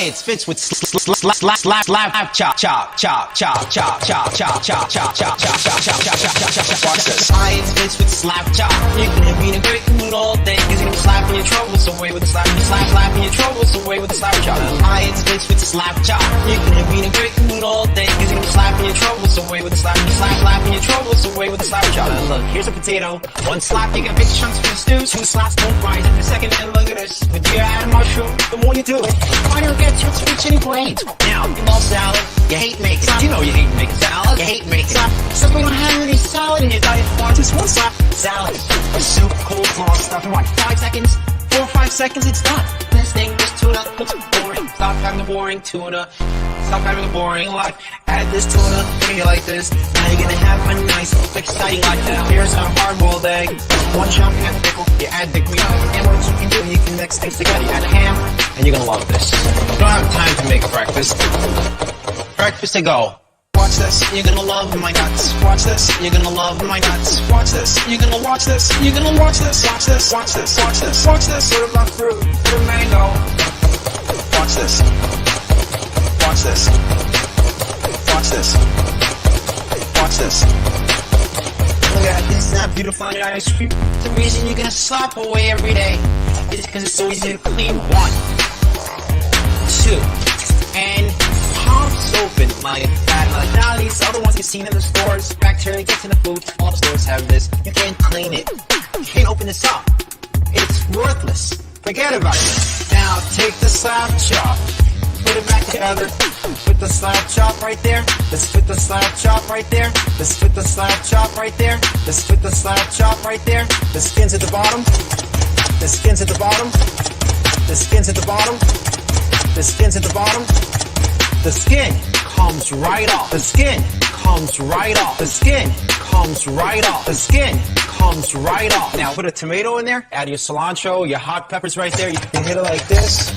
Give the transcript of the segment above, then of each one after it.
Science fits with slap chop chop chop chop chop chop chop chop chop chop chop chop. Watch this. Science fits with slap chop. You can be in a great mood all day, cause you're slapping your troubles away with a slap. You slapping your troubles away with a slap chop. Science fits with slap chop. You can be in a great mood all day, cause you're slapping your troubles away with a slap. You slapping your troubles away with a slap chop. Look, here's a potato. One slap, you get big chunks for the stew. Two slaps, don't fries in a second, and look at this. When you add a mushroom, the more you do it, the harder it gets to reach any brains. Now, you love salad, you hate making salad. You know you hate making salad, you hate making salad. So we don't have any salad in your diet for just one slap. Salad, a soup, coleslaw, stuff, and what, 5 seconds? 4 or 5 seconds, it's done. This thing is tuna, it's boring. Stop having the boring tuna. Stop having the boring life. Add this tuna, make it like this. Now you're gonna have a nice, exciting life. Now here's a hard-boiled egg. One chunk, you add pickle, you add the meat. And what you can do, you can mix things together. You add a ham, and you're gonna love this. You don't have time to make a breakfast. Breakfast to go. Watch this, you're gonna love my nuts. Watch this, you're gonna love my nuts. Watch this, you're gonna watch this. You're gonna watch this. Watch this, watch this, watch this. Watch this, sort of my fruit, sort of mango. Watch this. Watch this. Watch this. Watch this. Look at this, not beautiful ice cream. The reason you're gonna slap away every day is because it's so easy to clean. 1, 2, and pops open like that. Like now these other ones you've seen in the stores. Bacteria gets in the food. All the stores have this. You can't clean it. You can't open this up. It's worthless. Forget about it. Now take the slap chop. Put it back together. Put the slap chop right there. Let's put the slap chop right there. Let's put the slap chop right there. Let's put the slap chop right there. The skin's at the bottom. The skin's at the bottom. The skin's at the bottom. The skin's at the bottom. The skin comes right off. The skin comes right off. The skin comes right off. The skin comes right off. Now put a tomato in there. Add your cilantro, your hot peppers right there. You can hit it like this.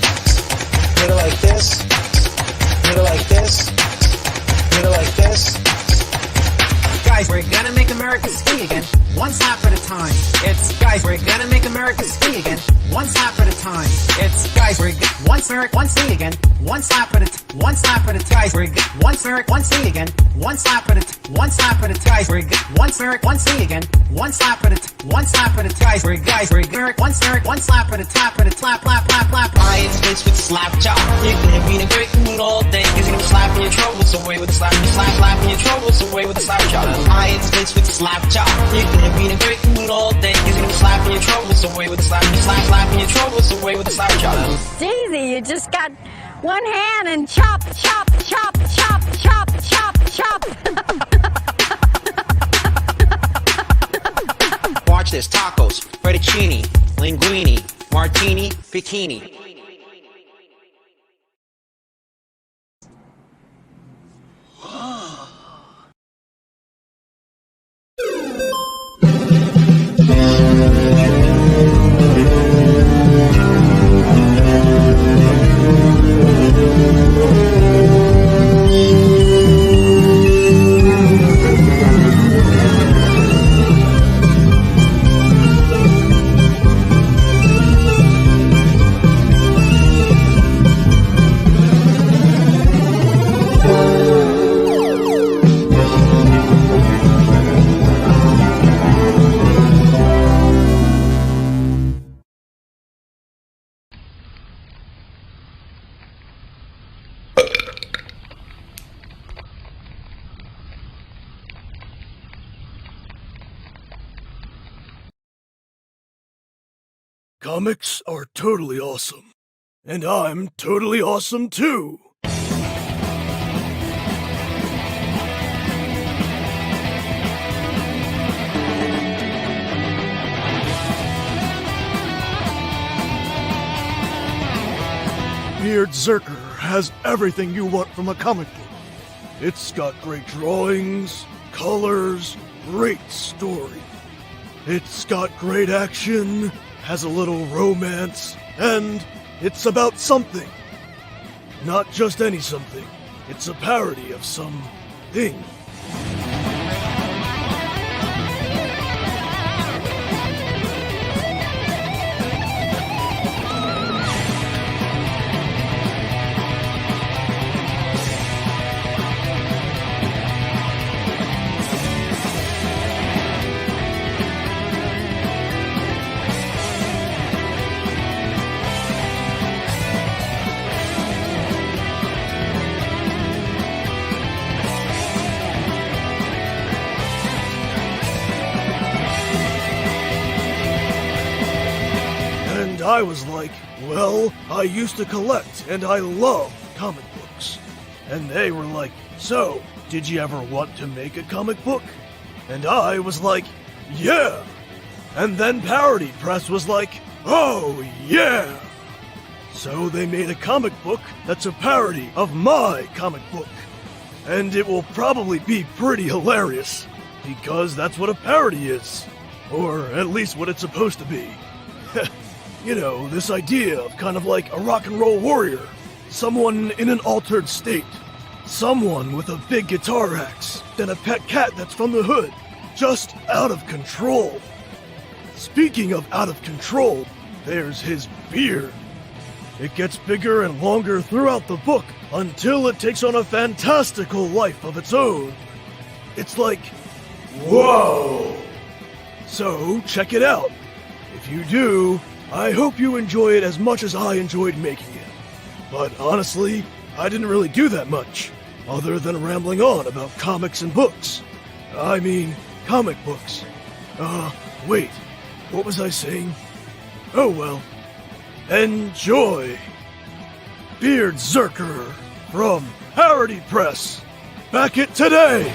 Hit it like this. Hit it like this. Hit it like this. Guys, we're gonna make America ski again, one slap at a time. It's, guys, we're gonna make America ski again, one slap at a time. It's, guys, we're one ski again, one slap at a one slap at a guys, we're one ski again, one slap at a guys, we're one ski again, one slap at a guys, we're one slap at a slap. Lions bitch with slap chop. You're gonna be in a great mood all day, cause you're gonna slapping your troubles away with a slap. You slapping your troubles away with a slap chop. Lions bitch with slap chop. You're gonna be in a great mood all day, cause you're gonna slapping your troubles away with a slap. You slapping your troubles away with a slap chop. It's easy, you just got one hand and chop, chop, chop, chop, chop, chop, chop. Watch this, tacos, fettuccine, linguine, martini, bikini. Comics are totally awesome. And I'm totally awesome too. BEARDZZERKER has everything you want from a comic book. It's got great drawings, colors, great story. It's got great action, has a little romance, and it's about something. Not just any something. It's a parody of some thing. I was like, well, I used to collect and I love comic books. And they were like, so, did you ever want to make a comic book? And I was like, yeah. And then Parody Press was like, oh yeah. So they made a comic book that's a parody of my comic book. And it will probably be pretty hilarious, because that's what a parody is. Or at least what it's supposed to be. You know, this idea of kind of like a rock and roll warrior. Someone in an altered state. Someone with a big guitar axe. Then a pet cat that's from the hood. Just out of control. Speaking of out of control, there's his beard. It gets bigger and longer throughout the book until it takes on a fantastical life of its own. It's like, whoa! So, check it out. If you do, I hope you enjoy it as much as I enjoyed making it. But honestly, I didn't really do that much, other than rambling on about comics and books. I mean, comic books. Wait, what was I saying? Oh well. Enjoy! BEARDZZERKER from Parody Press. Back it today!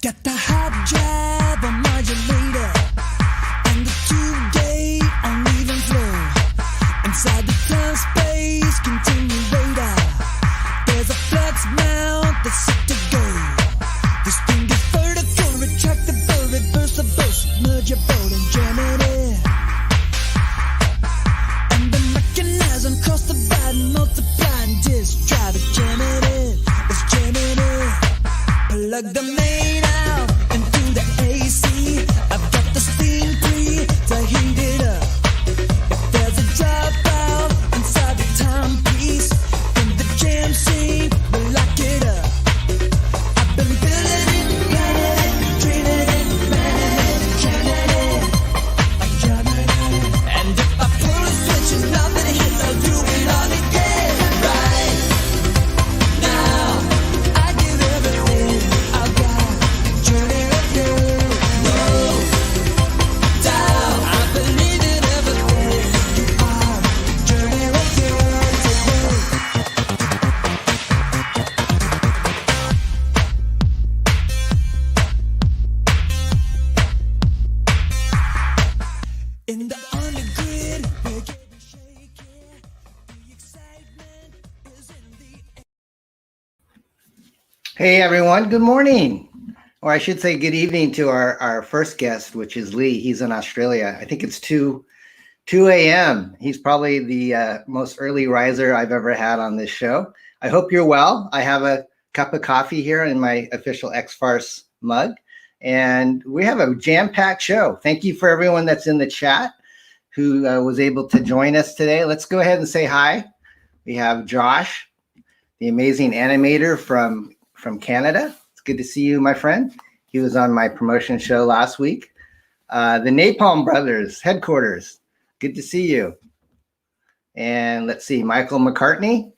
Got the hard drive on modulator and the 2-day uneven flow. Inside the time space continuator, there's a flex mount that's set to go. This thing is vertical, retractable, reversible, submerge your boat and jam it in. And the mechanism cross the divide and multiply and disk drive it, jam it in. Let's jam it in. Plug the main out into the AC. I've got the steam pre to heat it up. If there's a dropout inside the timepiece, then the jam scene will lock it up. I've been building it, planning it, dreaming it, planning it, jamming it, jamming it. And if I pull a switch and nothing hits, I'll do it all again. Right now, I give everything. Hey everyone, good morning. Or I should say good evening to our first guest, which is Lee. He's in Australia. I think it's 2 a.m. He's probably the most early riser I've ever had on this show. I hope you're well. I have a cup of coffee here in my official X-FARCE mug. And we have a jam-packed show. Thank you for everyone that's in the chat who was able to join us today. Let's go ahead and say hi. We have Josh, the amazing animator from Canada. It's good to see you, my friend. He was on my promotion show last week. The Napalm Brothers headquarters. Good to see you. And let's see, Michael McCartney.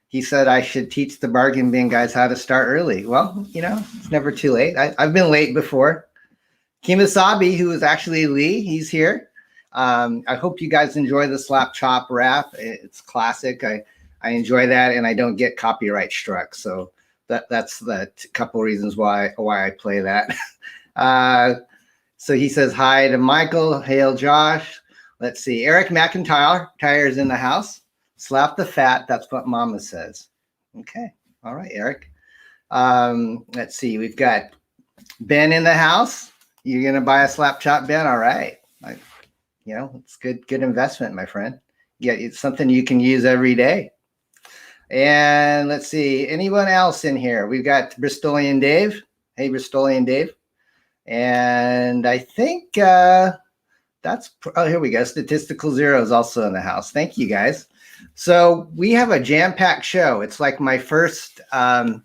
He said I should teach the bargain bin guys how to start early. Well, you know, it's never too late. I've been late before. Kimasabi, who is actually Lee, he's here. I hope you guys enjoy the slap chop rap. It's classic. I enjoy that, and I don't get copyright struck. So that's the couple reasons why I play that. So he says hi to Michael. Hail Josh. Let's see. Eric McIntyre is in the house. Slap the fat. That's what Mama says. Okay. All right, Eric. Let's see. We've got Ben in the house. You're gonna buy a slap chop bin, all right? It's good investment, my friend. Yeah, it's something you can use every day. And let's see, anyone else in here? We've got Bristolian Dave. Hey, Bristolian Dave. And I think here we go. Statistical Zero is also in the house. Thank you, guys. So we have a jam-packed show. It's like my first kind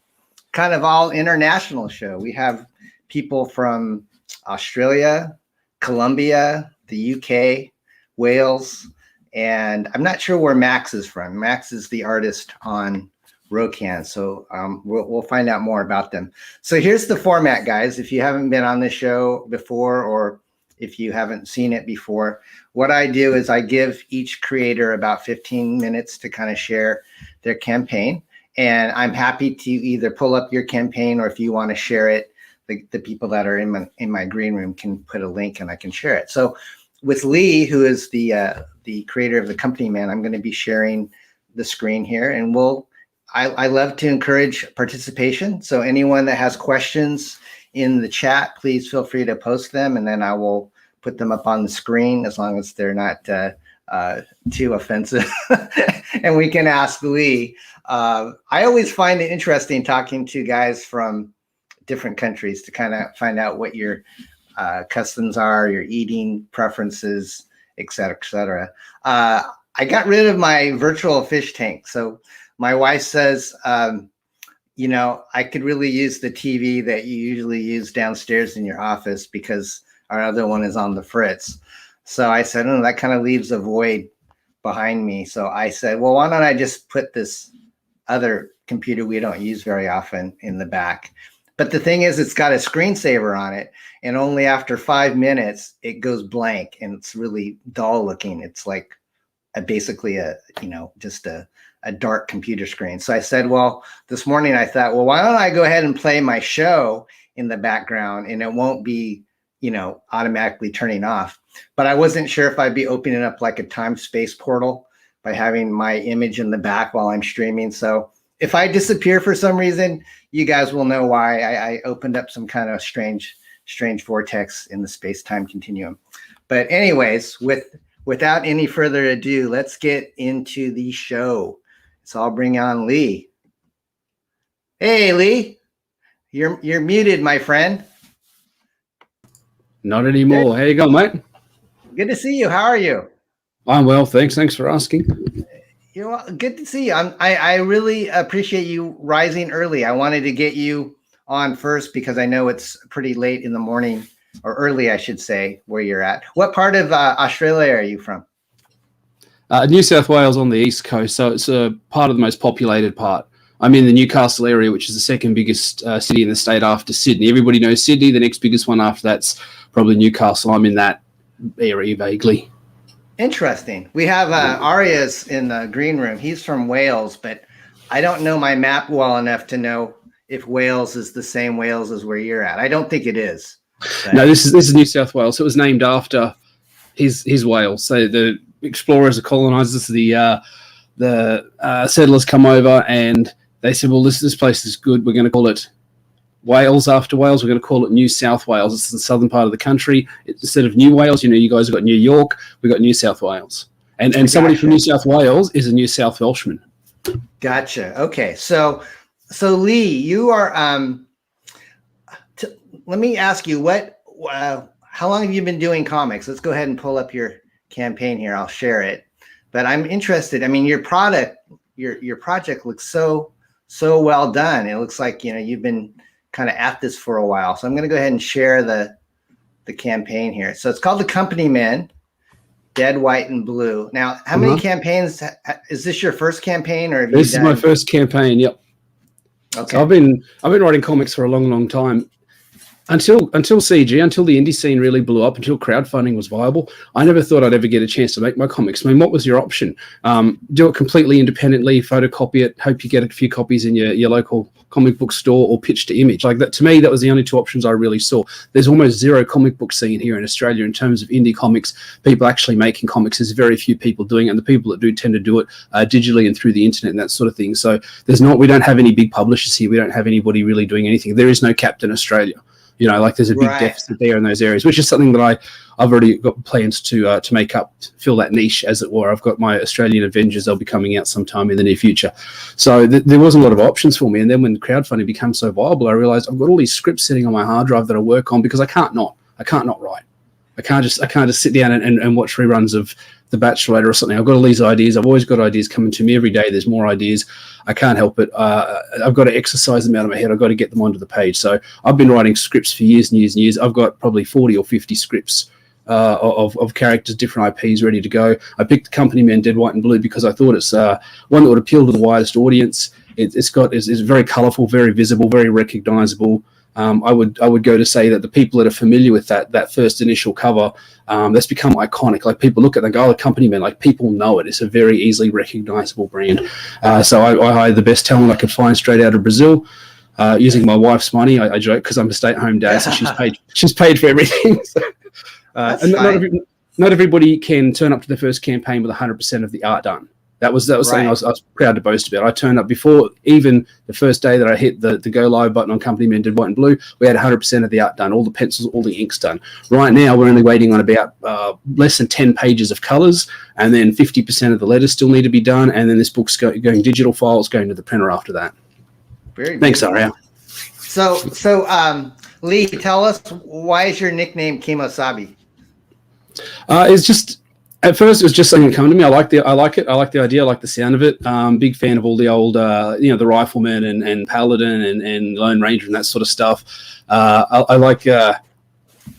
of all international show. We have people from Australia, Colombia, the UK, Wales, and I'm not sure where Max is from. Max is the artist on ROKAN, so we'll find out more about them. So here's the format, guys. If you haven't been on this show before, or if you haven't seen it before, what I do is I give each creator about 15 minutes to kind of share their campaign, and I'm happy to either pull up your campaign, or if you want to share it, the people that are in my green room can put a link and I can share it. So with Lee, who is the creator of the Company Man, I'm going to be sharing the screen here, and I love to encourage participation. So anyone that has questions in the chat, please feel free to post them, and then I will put them up on the screen as long as they're not too offensive. And we can ask Lee. I always find it interesting talking to guys from different countries to kind of find out what your customs are, your eating preferences, et cetera, et cetera. I got rid of my virtual fish tank. So my wife says, I could really use the TV that you usually use downstairs in your office because our other one is on the fritz. So I said, oh, that kind of leaves a void behind me. So I said, well, why don't I just put this other computer we don't use very often in the back? But the thing is, it's got a screensaver on it, and only after 5 minutes, it goes blank, and it's really dull looking. It's like basically just a dark computer screen. So I said, well, this morning I thought, well, why don't I go ahead and play my show in the background, and it won't be, automatically turning off. But I wasn't sure if I'd be opening up like a time-space portal by having my image in the back while I'm streaming. So if I disappear for some reason, you guys will know why. I opened up some kind of strange vortex in the space-time continuum. But anyways, without any further ado, let's get into the show. So I'll bring on Lee. Hey, Lee, you're muted, my friend. Not anymore. How you going, mate? Good to see you. How are you? I'm well, thanks. Thanks for asking. Good to see you. I really appreciate you rising early. I wanted to get you on first because I know it's pretty late in the morning, or early, I should say, where you're at. What part of Australia are you from? New South Wales on the east coast, so it's a part of the most populated part. I'm in the Newcastle area, which is the second biggest city in the state after Sydney. Everybody knows Sydney. The next biggest one after that's probably Newcastle. I'm in that area vaguely. Interesting. We have Arias in the green room. He's from Wales, but I don't know my map well enough to know if Wales is the same Wales as where you're at. I don't think it is. But. No, this is New South Wales. It was named after his Wales. So the explorers, the colonizers, the settlers come over and they said, well, this place is good. We're going to call it Wales after Wales. We're going to call it New South Wales. It's the southern part of the country. Instead of New Wales, you guys have got New York. We've got New South Wales. And somebody from New South Wales is a New South Welshman. Gotcha. Okay. So Lee, you are, let me ask you how long have you been doing comics? Let's go ahead and pull up your campaign here. I'll share it, but I'm interested. I mean, your project looks so well done. It looks like, you've been kind of at this for a while. So I'm going to go ahead and share the campaign here. So it's called The Company Men, Dead, White, and Blue. Now, how many campaigns, is this your first campaign, or have you done? This is my first campaign. Yep. Okay. So I've been writing comics for a long, long time. Until CG, until the indie scene really blew up, until crowdfunding was viable, I never thought I'd ever get a chance to make my comics. I mean, what was your option? Do it completely independently, photocopy it, hope you get a few copies in your local comic book store, or pitch to Image. Like that, to me, that was the only two options I really saw. There's almost zero comic book scene here in Australia in terms of indie comics. People actually making comics, there's very few people doing it, and the people that do tend to do it digitally and through the internet and that sort of thing. So we don't have any big publishers here. We don't have anybody really doing anything. There is no Captain Australia. You know, like there's a big deficit there in those areas, which is something that I've already got plans to make up, fill that niche, as it were. I've got my Australian Avengers. They'll be coming out sometime in the near future. So there wasn't a lot of options for me. And then when crowdfunding becomes so viable, I realized I've got all these scripts sitting on my hard drive that I work on because I can't not write. I can't just sit down and watch reruns of The Bachelor or something. I've got all these ideas. I've always got ideas coming to me every day. There's more ideas. I can't help it. I've got to exercise them out of my head. I've got to get them onto the page. So I've been writing scripts for years and years and years. I've got probably 40 or 50 scripts of characters, different IPs ready to go. I picked Company Man Dead, White and Blue because I thought it's one that would appeal to the widest audience. It's very colourful, very visible, very recognisable. I would go to say that the people that are familiar with that first initial cover, that's become iconic. Like people look at it and go, oh, the Company Man, like people know it. It's a very easily recognizable brand. So I hired the best talent I could find straight out of Brazil, using my wife's money. I joke because I'm a stay-at-home dad, so she's paid for everything. So, and not everybody can turn up to the first campaign with 100% of the art done. That was something I was proud to boast about. I turned up before even the first day that I hit the go live button on Company Man Dead, White and Blue. We had 100% of the art done, all the pencils, all the inks done. Right now, we're only waiting on about less than 10 pages of colors, and then 50% of the letters still need to be done, and then this book's going digital files, going to the printer after that. Thanks, Ariel. So, Lee, tell us, why is your nickname Kemosabe? It's just. At first, it was just something that came to me. I like it. I like the idea. I like the sound of it. Big fan of all the old, the Rifleman and Paladin and Lone Ranger and that sort of stuff. I like,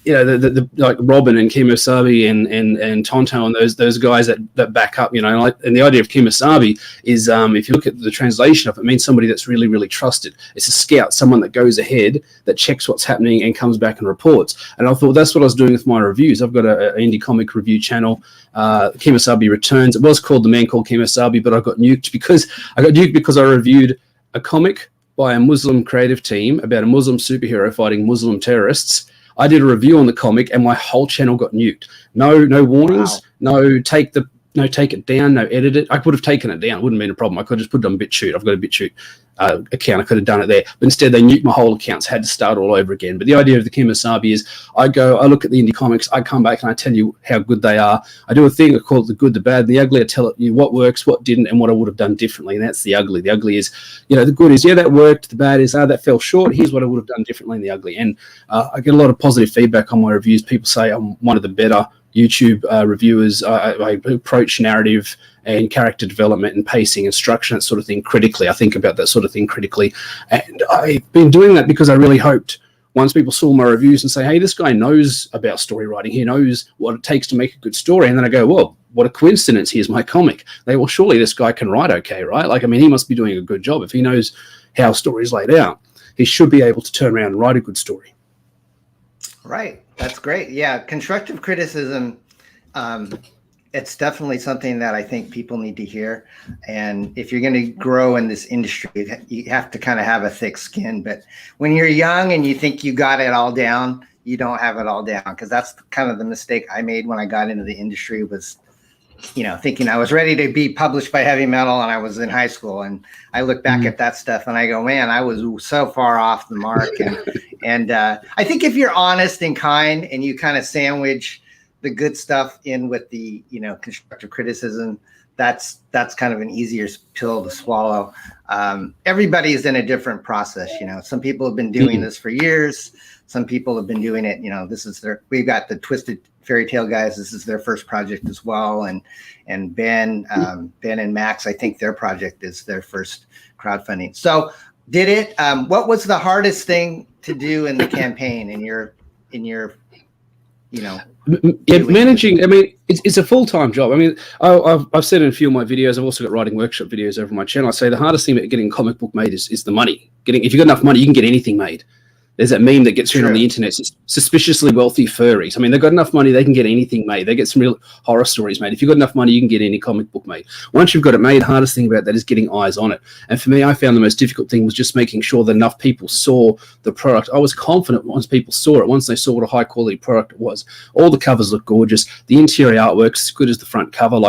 the like Robin and Kemosabe and Tonto and those guys that back up. And the idea of Kemosabe is, if you look at the translation of it, means somebody that's really, really trusted. It's a scout, someone that goes ahead, that checks what's happening and comes back and reports. And I thought that's what I was doing with my reviews. I've got an indie comic review channel. Kemosabe Returns. It was called The Man Called Kemosabe, but I got nuked because I reviewed a comic by a Muslim creative team about a Muslim superhero fighting Muslim terrorists. I did a review on the comic and my whole channel got nuked. No warnings. Wow. No, take it down. No, edit it. I would have taken it down. Wouldn't have been a problem. I could have just put it on BitChute. I've got a BitChute account. I could have done it there. But instead, they nuked my whole accounts. Had to start all over again. But the idea of the Kemosabe is I look at the indie comics. I come back and I tell you how good they are. I do a thing. I call it the good, the bad, and the ugly. I tell you what works, what didn't, and what I would have done differently. And that's the ugly. The ugly is, the good is, that worked. The bad is, that fell short. Here's what I would have done differently in the ugly. And I get a lot of positive feedback on my reviews. People say I'm one of the better YouTube reviewers. I approach narrative and character development and pacing and structure, that sort of thing critically. I think about that sort of thing critically. And I've been doing that because I really hoped once people saw my reviews and say, hey, this guy knows about story writing. He knows what it takes to make a good story. And then I go, well, what a coincidence. Here's my comic. Well, surely this guy can write okay, right? He must be doing a good job. If he knows how a story is laid out, he should be able to turn around and write a good story. Right. That's great. Yeah. Constructive criticism. It's definitely something that I think people need to hear. And if you're going to grow in this industry, you have to kind of have a thick skin. But when you're young and you think you got it all down, you don't have it all down. Because that's kind of the mistake I made when I got into the industry was, thinking I was ready to be published by Heavy Metal and I was in high school. And I look back at that stuff and I go, man, I was so far off the mark. And I think if you're honest and kind and you kind of sandwich the good stuff in with the constructive criticism, that's kind of an easier pill to swallow. Everybody's in a different process. Some people have been doing this for years. Some people have been doing it. We've got the Twisted Fairy Tale guys. This is their first project as well. And Ben and Max, I think their project is their first crowdfunding. So what was the hardest thing to do in the campaign in your managing, it's a full-time job. I've said in a few of my videos, I've also got writing workshop videos over my channel. I say the hardest thing about getting a comic book made is the money. If you've got enough money, you can get anything made. There's that meme that gets around on the internet, suspiciously wealthy furries. They've got enough money, they can get anything made. They get some real horror stories made. If you've got enough money, you can get any comic book made. Once you've got it made, hardest thing about that is getting eyes on it. And for me, I found the most difficult thing was just making sure that enough people saw the product. I was confident once people saw it, once they saw what a high quality product it was. All the covers look gorgeous. The interior artwork's as good as the front cover.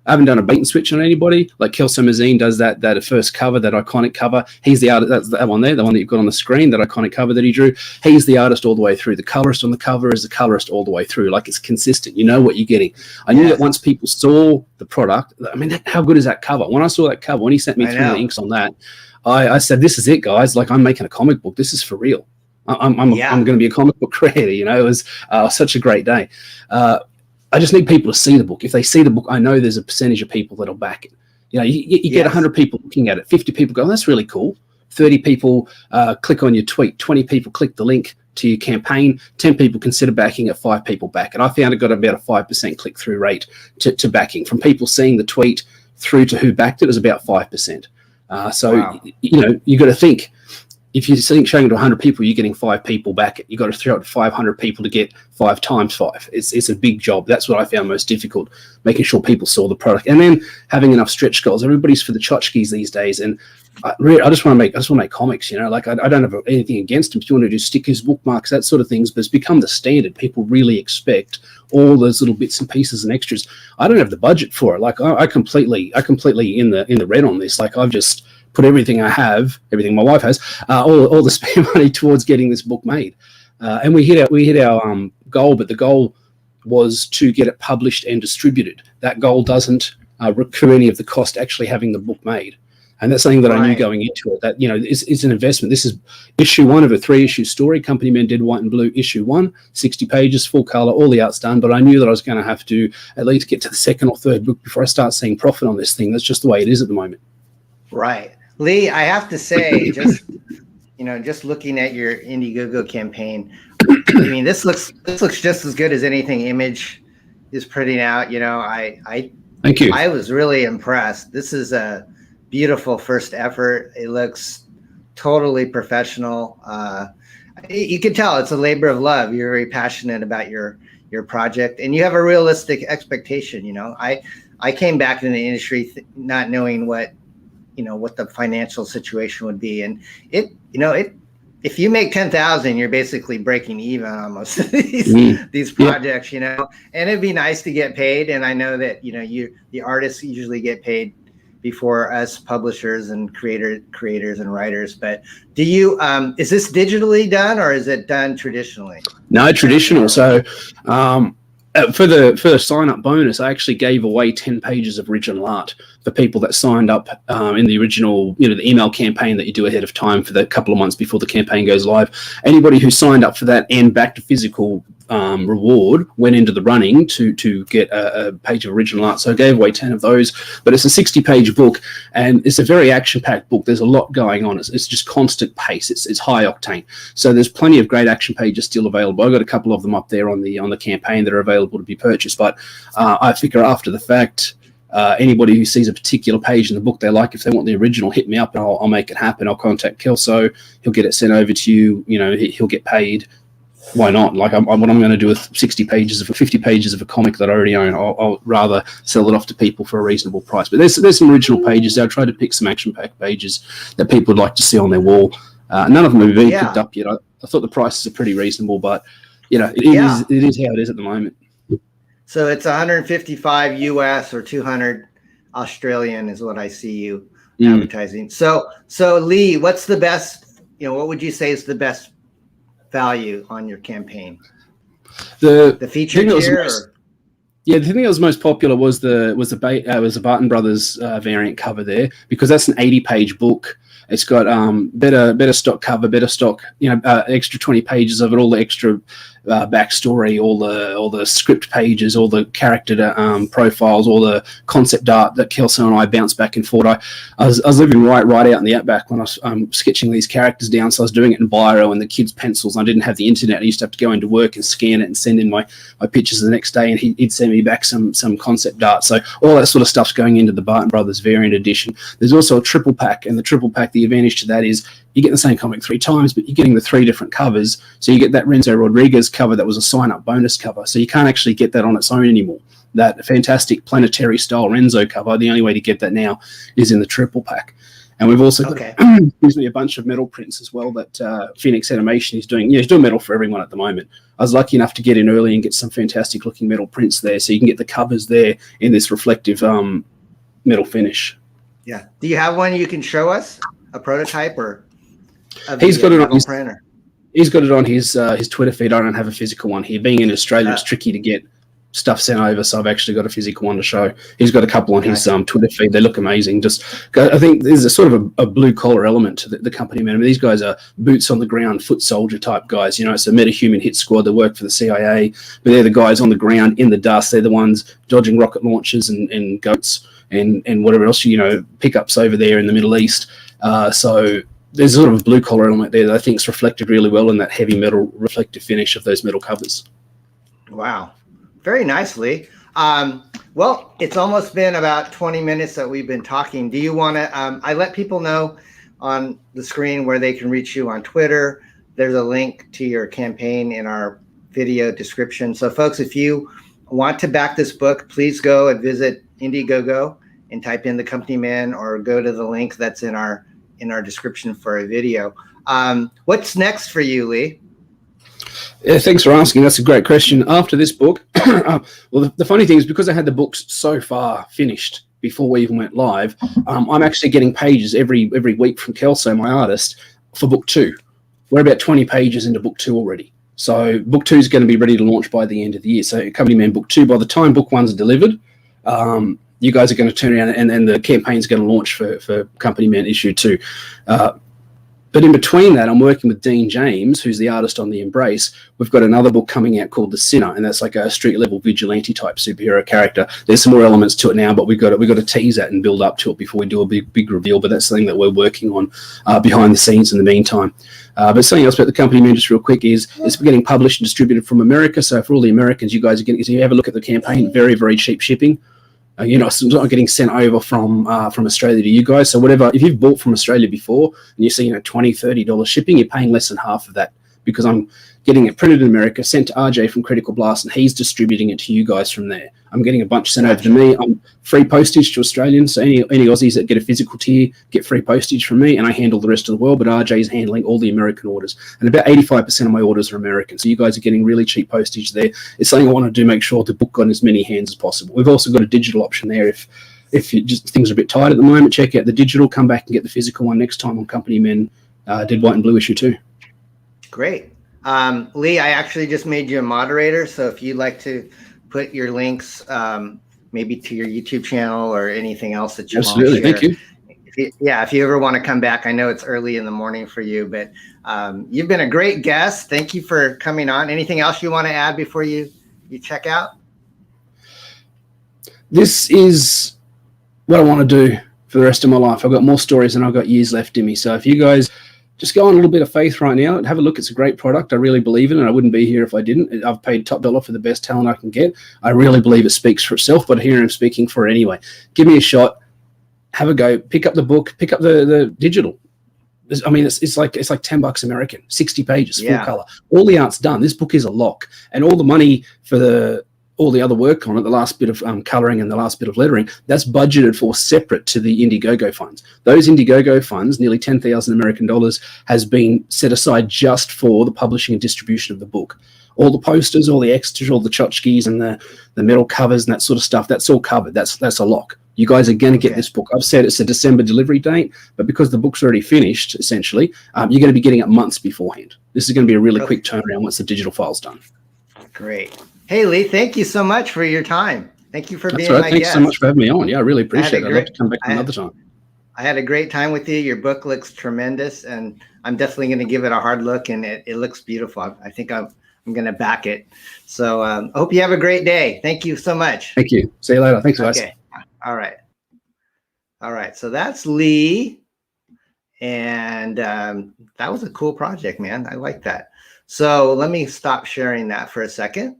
I haven't done a bait and switch on anybody. Like Kelso Mazine does that first cover, that iconic cover. He's the artist. That's that one there, the one that you've got on the screen, that iconic cover that he drew. He's the artist all the way through. The colorist on the cover is the colorist all the way through. Like, it's consistent. You know what you're getting. I knew that once people saw the product. I mean, how good is that cover? When I saw that cover, when he sent me through the inks on that, I said, "This is it, guys. Like, I'm making a comic book. This is for real. I'm going to be a comic book creator." You know, it was such a great day. I just need people to see the book. If they see the book, I know there's a percentage of people that'll back it. You know, you get 100 people looking at it. 50 people go, "Oh, that's really cool." 30 people click on your tweet. 20 people click the link to your campaign. 10 people consider backing it. 5 people back. And I found it got about a 5% click-through rate to backing. From people seeing the tweet through to who backed it was about 5%. You know, you got to think, if you're showing it to 100 people, you're getting 5 people back it. You've got to throw it to 500 people to get 5 times 5. It's a big job. That's what I found most difficult, making sure people saw the product. And then having enough stretch goals. Everybody's for the tchotchkes these days. And I just want to make comics, you know. Like, I don't have anything against them. If you want to do stickers, bookmarks, that sort of things, but it's become the standard. People really expect all those little bits and pieces and extras. I don't have the budget for it. Like, I completely in the red on this. Like, I've just put everything I have, everything my wife has, all the spare money towards getting this book made. And we hit our goal, but the goal was to get it published and distributed. That goal doesn't recur any of the cost actually having the book made. And that's something that I knew going into it, that, you know, it's an investment. This is issue 1 of a 3-issue story. Company Men Dead, White and Blue, issue 1, 60 pages, full color, all the art's done. But I knew that I was going to have to at least get to the 2nd or 3rd book before I start seeing profit on this thing. That's just the way it is at the moment. Right. Lee, I have to say, just looking at your Indiegogo campaign, I mean, this looks just as good as anything Image is putting out. You know, thank you. I was really impressed. This is a beautiful first effort. It looks totally professional. You can tell it's a labor of love. You're very passionate about your project, and you have a realistic expectation. You know, I came back in the industry not knowing what the financial situation would be. And if you make 10,000, you're basically breaking even on most of these projects, you know, and it'd be nice to get paid. And I know that, the artists usually get paid before us publishers and creators and writers. But do you, is this digitally done or is it done traditionally? No, traditional. So, for the sign-up bonus, I actually gave away 10 pages of original art for people that signed up in the original, the email campaign that you do ahead of time for the couple of months before the campaign goes live. Anybody who signed up for that and backed a physical reward went into the running to get a page of original art. So I gave away 10 of those, but it's a 60-page book, and it's a very action-packed book. There's a lot going on. It's just constant pace. It's high octane. So there's plenty of great action pages still available. I've got a couple of them up there on the campaign that are available to be purchased, but I figure after the fact, anybody who sees a particular page in the book they like, if they want the original, hit me up and I'll make it happen. I'll contact Kelso. He'll get it sent over to you. He'll get paid. Why not? Like, what I'm going to do with 50 pages of a comic that I already own, I'll rather sell it off to people for a reasonable price. But there's some original pages there. I tried to pick some action-packed pages that people would like to see on their wall. None of them have been picked up yet. I thought the prices are pretty reasonable, but it is how it is at the moment. So it's 155 US or 200 Australian is what I see you advertising. So Lee, what's the best? What would you say is the best value on your campaign? The feature tier? The thing that was most popular was the Barton Brothers variant cover there, because that's an 80-page book. It's got better stock cover, better stock, extra 20 pages of it, all the extra backstory, all the script pages, all the character profiles, all the concept art that Kelso and I bounced back and forth. I was living right out in the outback when I was sketching these characters down, so I was doing it in Biro and the kids' pencils. I didn't have the internet. I used to have to go into work and scan it and send in my pictures the next day, and he'd send me back some concept art. So all that sort of stuff's going into the Barton Brothers variant edition. There's also a triple pack, and the triple pack, the advantage to that is you get the same comic 3 times, but you're getting the 3 different covers. So you get that Renzo Rodriguez cover that was a sign-up bonus cover. So you can't actually get that on its own anymore. That fantastic planetary style Renzo cover, the only way to get that now is in the triple pack. And we've also got Okay. excuse me, a bunch of metal prints as well that Phoenix Animation is doing. Yeah, he's doing metal for everyone at the moment. I was lucky enough to get in early and get some fantastic looking metal prints there, so you can get the covers there in this reflective metal finish. Yeah. Do you have one you can show us? A prototype or? He's got it on his printer. He's got it on his Twitter feed. I don't have a physical one here. Being in Australia, it's tricky to get stuff sent over, so I've actually got a physical one to show. He's got a couple on his Twitter feed. They look amazing. I think there's a sort of a blue collar element to the company, man. I mean, these guys are boots on the ground, foot soldier type guys. You know, it's a metahuman hit squad that work for the CIA, but they're the guys on the ground in the dust. They're the ones dodging rocket launchers and goats and whatever else, you know, pickups over there in the Middle East. So there's a sort of a blue collar element there that I think is reflected really well in that heavy metal reflective finish of those metal covers. Wow. Very nicely. Well, it's almost been about 20 minutes that we've been talking. Do you want to, I let people know on the screen where they can reach you on Twitter. There's a link to your campaign in our video description. So folks, if you want to back this book, please go and visit Indiegogo and type in the company man, or go to the link that's in our description for a video. What's next for you, Lee? Yeah, thanks for asking. That's a great question. After this book, well, the funny thing is, because I had the books so far finished before we even went live, I'm actually getting pages every week from Kelso, my artist, for book 2. We're about 20 pages into book 2 already. So book 2 is going to be ready to launch by the end of the year. So Company Man book 2, by the time book 1's delivered, you guys are going to turn around and the campaign's going to launch for Company Man issue 2. But in between that, I'm working with Dean James, who's the artist on The Embrace. We've got another book coming out called The Sinner, and that's like a street-level vigilante type superhero character. There's some more elements to it now, but we've got to tease that and build up to it before we do a big reveal. But that's something that we're working on behind the scenes in the meantime. But something else about the Company Man, just real quick, is it's getting published and distributed from America. So for all the Americans, you guys are getting, if you have a look at the campaign, very, very cheap shipping. It's not getting sent over from Australia to you guys. So whatever, if you've bought from Australia before and you see $20, $30 shipping, you're paying less than half of that, because I'm getting it printed in America, sent to RJ from Critical Blast, and he's distributing it to you guys from there. I'm getting a bunch sent over to me. I'm free postage to Australians. So any Aussies that get a physical tier get free postage from me, and I handle the rest of the world, but RJ is handling all the American orders. And about 85% of my orders are American. So you guys are getting really cheap postage there. It's something I want to do, make sure the book got in as many hands as possible. We've also got a digital option there. If you just, things are a bit tight at the moment, check out the digital, come back and get the physical one next time on Company Men Dead, White and Blue issue 2. Great. Lee, I actually just made you a moderator. So if you'd like to put your links, maybe to your YouTube channel or anything else that you want to share. Thank you. If you ever want to come back, I know it's early in the morning for you, but you've been a great guest. Thank you for coming on. Anything else you want to add before you check out? This is what I want to do for the rest of my life. I've got more stories and I've got years left in me. So if you guys just go on a little bit of faith right now and have a look. It's a great product. I really believe in it. I wouldn't be here if I didn't. I've paid top dollar for the best talent I can get. I really believe it speaks for itself, but here I'm speaking for it anyway. Give me a shot. Have a go. Pick up the book. Pick up the digital. I mean, it's like $10 American, 60 pages, full color. All the art's done. This book is a lock, and all the money for all the other work on it, the last bit of coloring and the last bit of lettering, that's budgeted for separate to the Indiegogo funds. Those Indiegogo funds, nearly 10,000 American dollars, has been set aside just for the publishing and distribution of the book. All the posters, all the extras, all the tchotchkes and the metal covers and that sort of stuff, that's all covered. That's a lock. You guys are going to get this book. I've said it's a December delivery date, but because the book's already finished, essentially, you're going to be getting it months beforehand. This is going to be a really quick turnaround once the digital file's done. Great. Hey, Lee, thank you so much for your time. Thank you for being my guest. Thanks so much for having me on. Yeah, I really appreciate it. I'd love to come back another time. I had a great time with you. Your book looks tremendous, and I'm definitely going to give it a hard look, and it looks beautiful. I think I'm going to back it. So I hope you have a great day. Thank you so much. Thank you. See you later. Thanks, guys. Okay. All right. All right. So that's Lee. And that was a cool project, man. I like that. So let me stop sharing that for a second.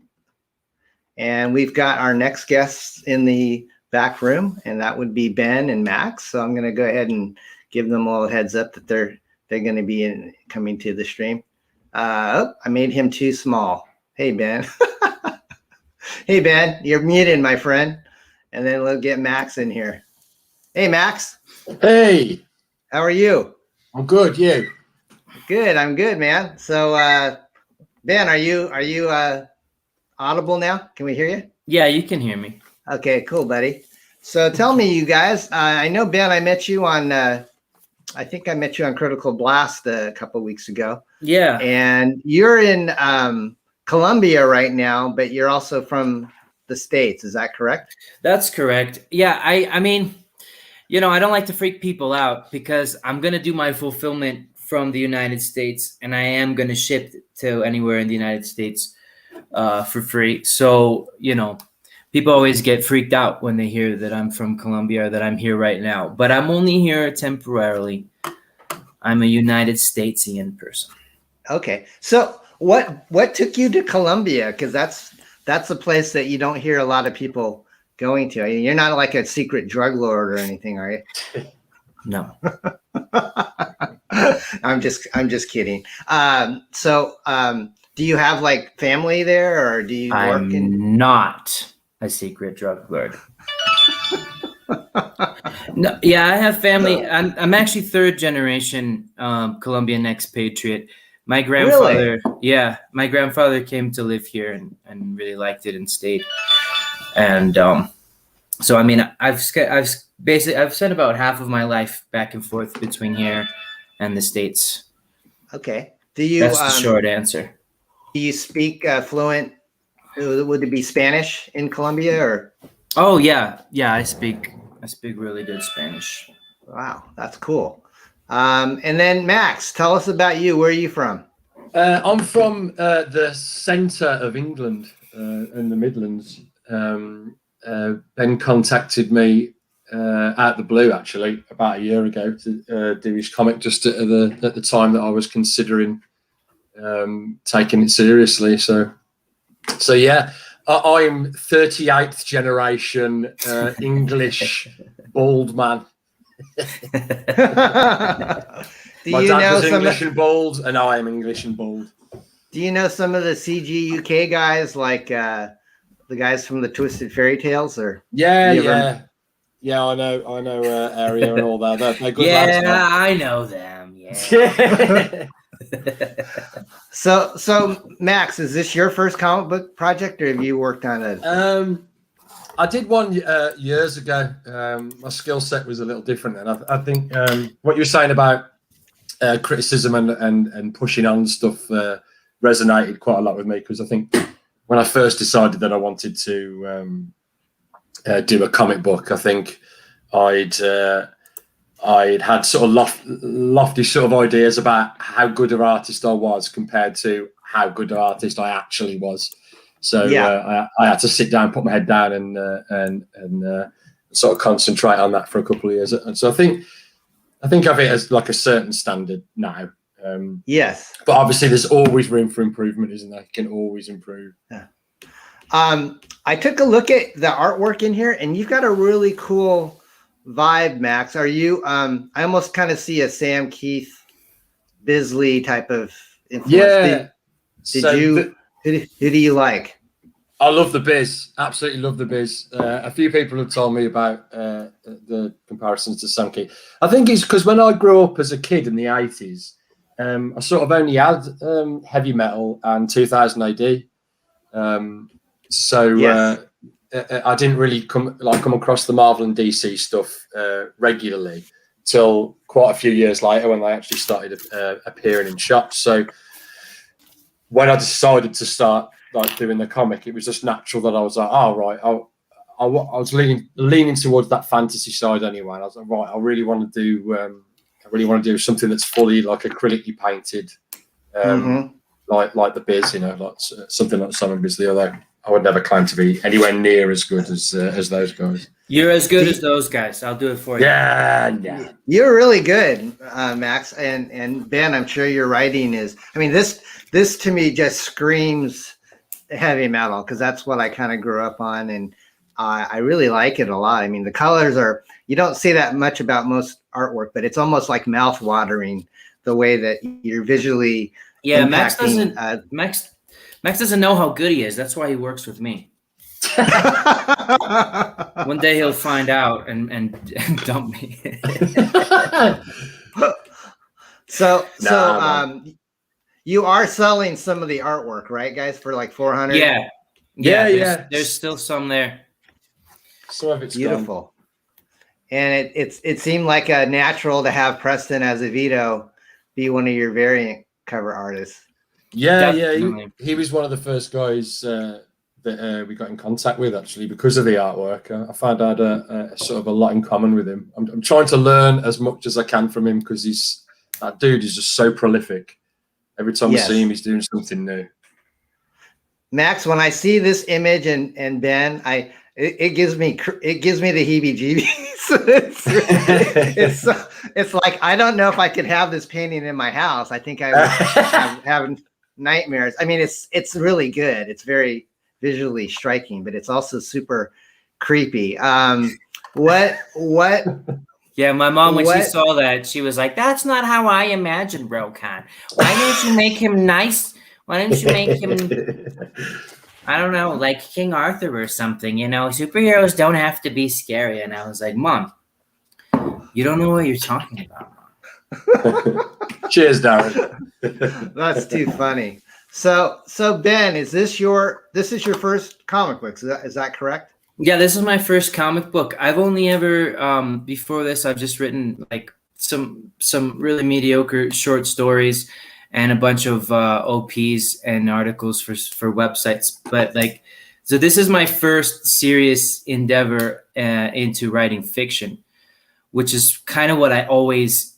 And we've got our next guests in the back room, and that would be Ben and Max. So I'm going to go ahead and give them a little heads up that they're going to be coming to the stream. I made him too small. Hey, Ben. Hey, Ben, you're muted, my friend. And then we'll get Max in here. Hey, Max. Hey. How are you? I'm good. You? Good. I'm good, man. So, Ben, are you audible now? Can we hear you? Yeah, you can hear me. Okay, cool, buddy. So tell me, you guys, I know, Ben, I met you on, I think I met you on Critical Blast a couple of weeks ago. Yeah. And you're in Colombia right now, but you're also from the States. Is that correct? That's correct. Yeah, I mean, you know, I don't like to freak people out because I'm going to do my fulfillment from the United States, and I am going to ship to anywhere in the United States for free. So, you know, people always get freaked out when they hear that I'm from Colombia or that I'm here right now. But I'm only here temporarily. I'm a United Statesian person. Okay. So what took you to Colombia? Because that's a place that you don't hear a lot of people going to. I mean, you're not like a secret drug lord or anything, are you? No. I'm just kidding. So do you have like family there, or do you work in? Not a secret drug lord. No, yeah, I have family. I'm actually third generation Colombian expatriate. My grandfather, yeah, my grandfather came to live here and really liked it and stayed. And so I mean, I've spent about half of my life back and forth between here and the States. Okay. Do you? That's the short answer. Do you speak fluent? Would it be Spanish in Colombia, or? Oh yeah, I speak really good Spanish. Wow, that's cool. And then Max, tell us about you. Where are you from? I'm from the centre of England, in the Midlands. Ben contacted me out of the blue, actually, about a year ago to do his comic just at the time that I was considering taking it seriously. So yeah, I'm 38th generation English bald man. My dad was English and bald, and I am English and bald. Do you know some of the CG UK guys, like the guys from the Twisted Fairy Tales? Or yeah, I know Area and all that. They're good lads, yeah, I know them. Yeah. So Max, is this your first comic book project, or have you worked on it? I did one years ago. My skill set was a little different, and I think what you were saying about criticism and pushing on stuff resonated quite a lot with me, because I think when I first decided that I wanted to do a comic book, I think I'd had sort of lofty sort of ideas about how good an artist I was compared to how good an artist I actually was. So yeah. I had to sit down, put my head down, and sort of concentrate on that for a couple of years. And so I think of it as like a certain standard now. Yes, but obviously there's always room for improvement, isn't there? You can always improve. Yeah. I took a look at the artwork in here, and you've got a really cool vibe, Max. Are you? I almost kind of see a Sam Keith, Bisley type of influence. Yeah. Who do you like? I love the Biz. Absolutely love the Biz. A few people have told me about the comparisons to Sam Keith. I think it's because when I grew up as a kid in the 80s, I sort of only had heavy metal and 2000 AD. Yes. I didn't really come across the Marvel and DC stuff regularly till quite a few years later, when they actually started appearing in shops. So when I decided to start like doing the comic, it was just natural that I was like, oh right, I was leaning towards that fantasy side anyway. And I was like, right, I really want to do something that's fully like acrylically painted, like the Biz, you know, like something like Simon Bisley. Although I would never claim to be anywhere near as good as those guys. You're as good as those guys. I'll do it for you. Yeah. You're really good, Max. And Ben, I'm sure your writing is. I mean, this to me just screams heavy metal, because that's what I kind of grew up on, and I really like it a lot. I mean, the colors are. You don't see that much about most artwork, but it's almost like mouth watering the way that you're visually. Yeah, Max doesn't know how good he is. That's why he works with me. One day he'll find out and dump me. So Nah, you are selling some of the artwork, right, guys, for like 400? Yeah. There's still some there. Some of it's Beautiful. And it seemed like a natural to have Preston Azevedo be one of your variant cover artists. Yeah. He was one of the first guys that we got in contact with, actually, because of the artwork. I found I had a sort of a lot in common with him. I'm trying to learn as much as I can from him, because that dude is just so prolific. Every time I see him, he's doing something new. Max, when I see this image and Ben, it gives me the heebie-jeebies. it's like, I don't know if I could have this painting in my house. I think I would have nightmares. I mean, it's really good. It's very visually striking, but it's also super creepy. What? Yeah, my mom, when she saw that, she was like, "That's not how I imagined ROKAN. Why didn't you make him nice? Why didn't you make him, I don't know, like King Arthur or something? You know, superheroes don't have to be scary." And I was like, "Mom, you don't know what you're talking about." Cheers, Darren. That's too funny. So Ben, is this your first comic book? Is that correct? Yeah, this is my first comic book. I've only ever before this, I've just written like some really mediocre short stories and a bunch of OPs and articles for websites. But like, so this is my first serious endeavor into writing fiction, which is kind of what I always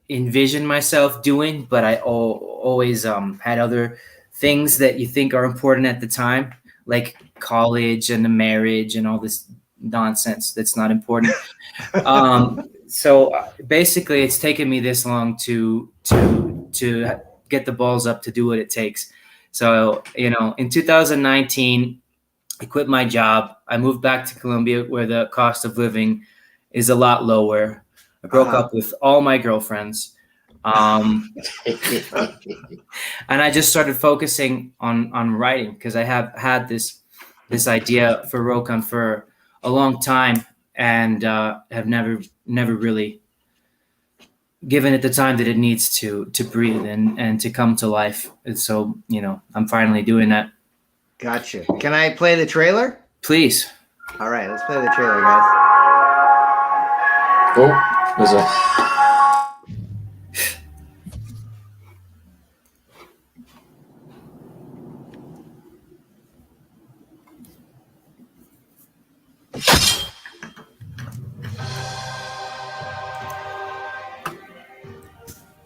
envisioned myself doing. But I always had other things that you think are important at the time, like college and the marriage and all this nonsense that's not important. So basically, it's taken me this long to get the balls up to do what it takes. So, you know, in 2019, I quit my job. I moved back to Colombia, where the cost of living is a lot lower. I broke up with all my girlfriends. And I just started focusing on writing, because I have had this idea for ROKAN for a long time, and have never really given it the time that it needs to breathe and to come to life. And so, you know, I'm finally doing that. Gotcha. Can I play the trailer? Please. All right, let's play the trailer, guys. Oh, there's a...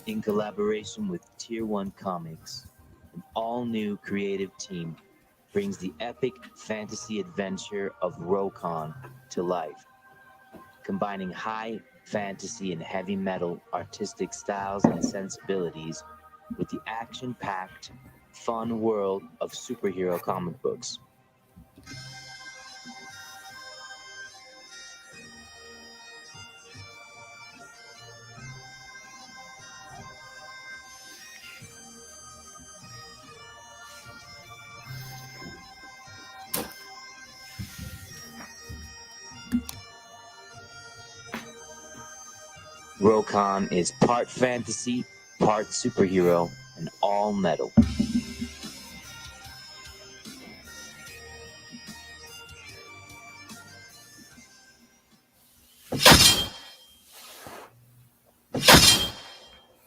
In collaboration with Tier 1 Comics, an all-new creative team brings the epic fantasy adventure of ROKAN to life, combining high fantasy and heavy metal artistic styles and sensibilities with the action-packed, fun world of superhero comic books. ROKAN is part fantasy, part superhero, and all metal.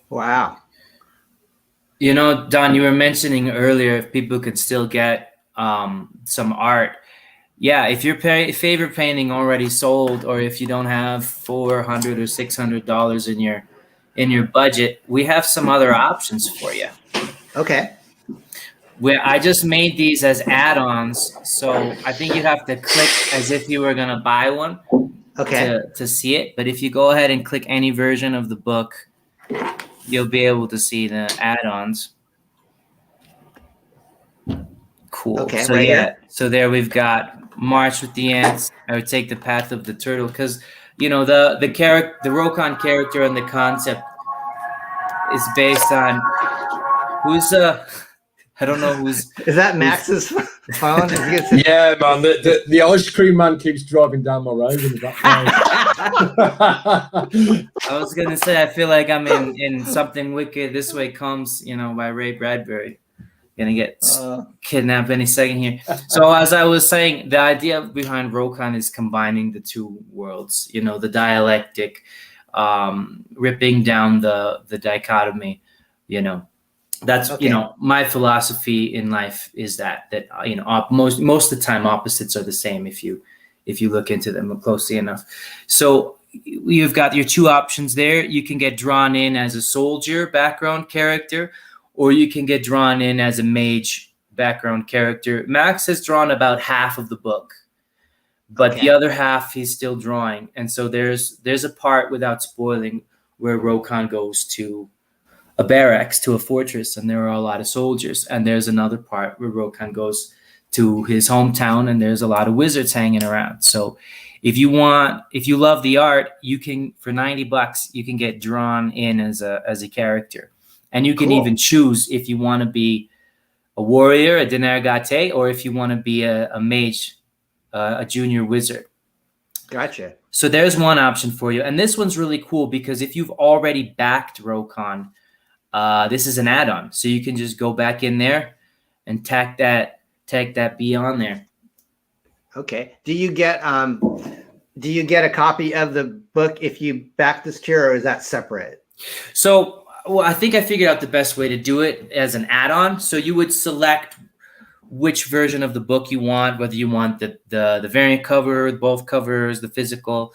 Wow. You know, Don, you were mentioning earlier if people could still get some art. Yeah, if your favorite painting already sold, or if you don't have $400 or $600 in your budget, we have some other options for you. Okay. Where I just made these as add-ons, so I think you'd have to click as if you were gonna buy one. Okay. To see it. But if you go ahead and click any version of the book, you'll be able to see the add-ons. Cool. Okay, So right yeah, here. so there we've got March with the Ants. I would take the path of the turtle, because you know the ROKAN character and the concept is based on who's I don't know who's is that Max's phone? Yeah, man. The ice cream man keeps driving down my road in the background. I was gonna say, I feel like I'm in Something Wicked, This Way Comes, by Ray Bradbury. Gonna get kidnapped any second here. So as I was saying, the idea behind ROKAN is combining the two worlds, the dialectic, ripping down the dichotomy, that's my philosophy in life is that most of the time opposites are the same if you look into them closely enough. So you've got your two options there. You can get drawn in as a soldier background character, or you can get drawn in as a mage background character. Max has drawn about half of the book, but the other half he's still drawing. And so there's a part, without spoiling, where ROKAN goes to a barracks, to a fortress, and there are a lot of soldiers. And there's another part where ROKAN goes to his hometown, and there's a lot of wizards hanging around. So if you love the art, you can, for $90, you can get drawn in as a character. And you can even choose if you want to be a warrior, a Denergate, or if you want to be a mage, a junior wizard. Gotcha. So there's one option for you. And this one's really cool because if you've already backed ROKAN, this is an add-on. So you can just go back in there and tag that B on there. Okay. Do you get a copy of the book if you back this tier, or is that separate? So I think I figured out the best way to do it as an add-on. So you would select which version of the book you want, whether you want the variant cover, both covers, the physical,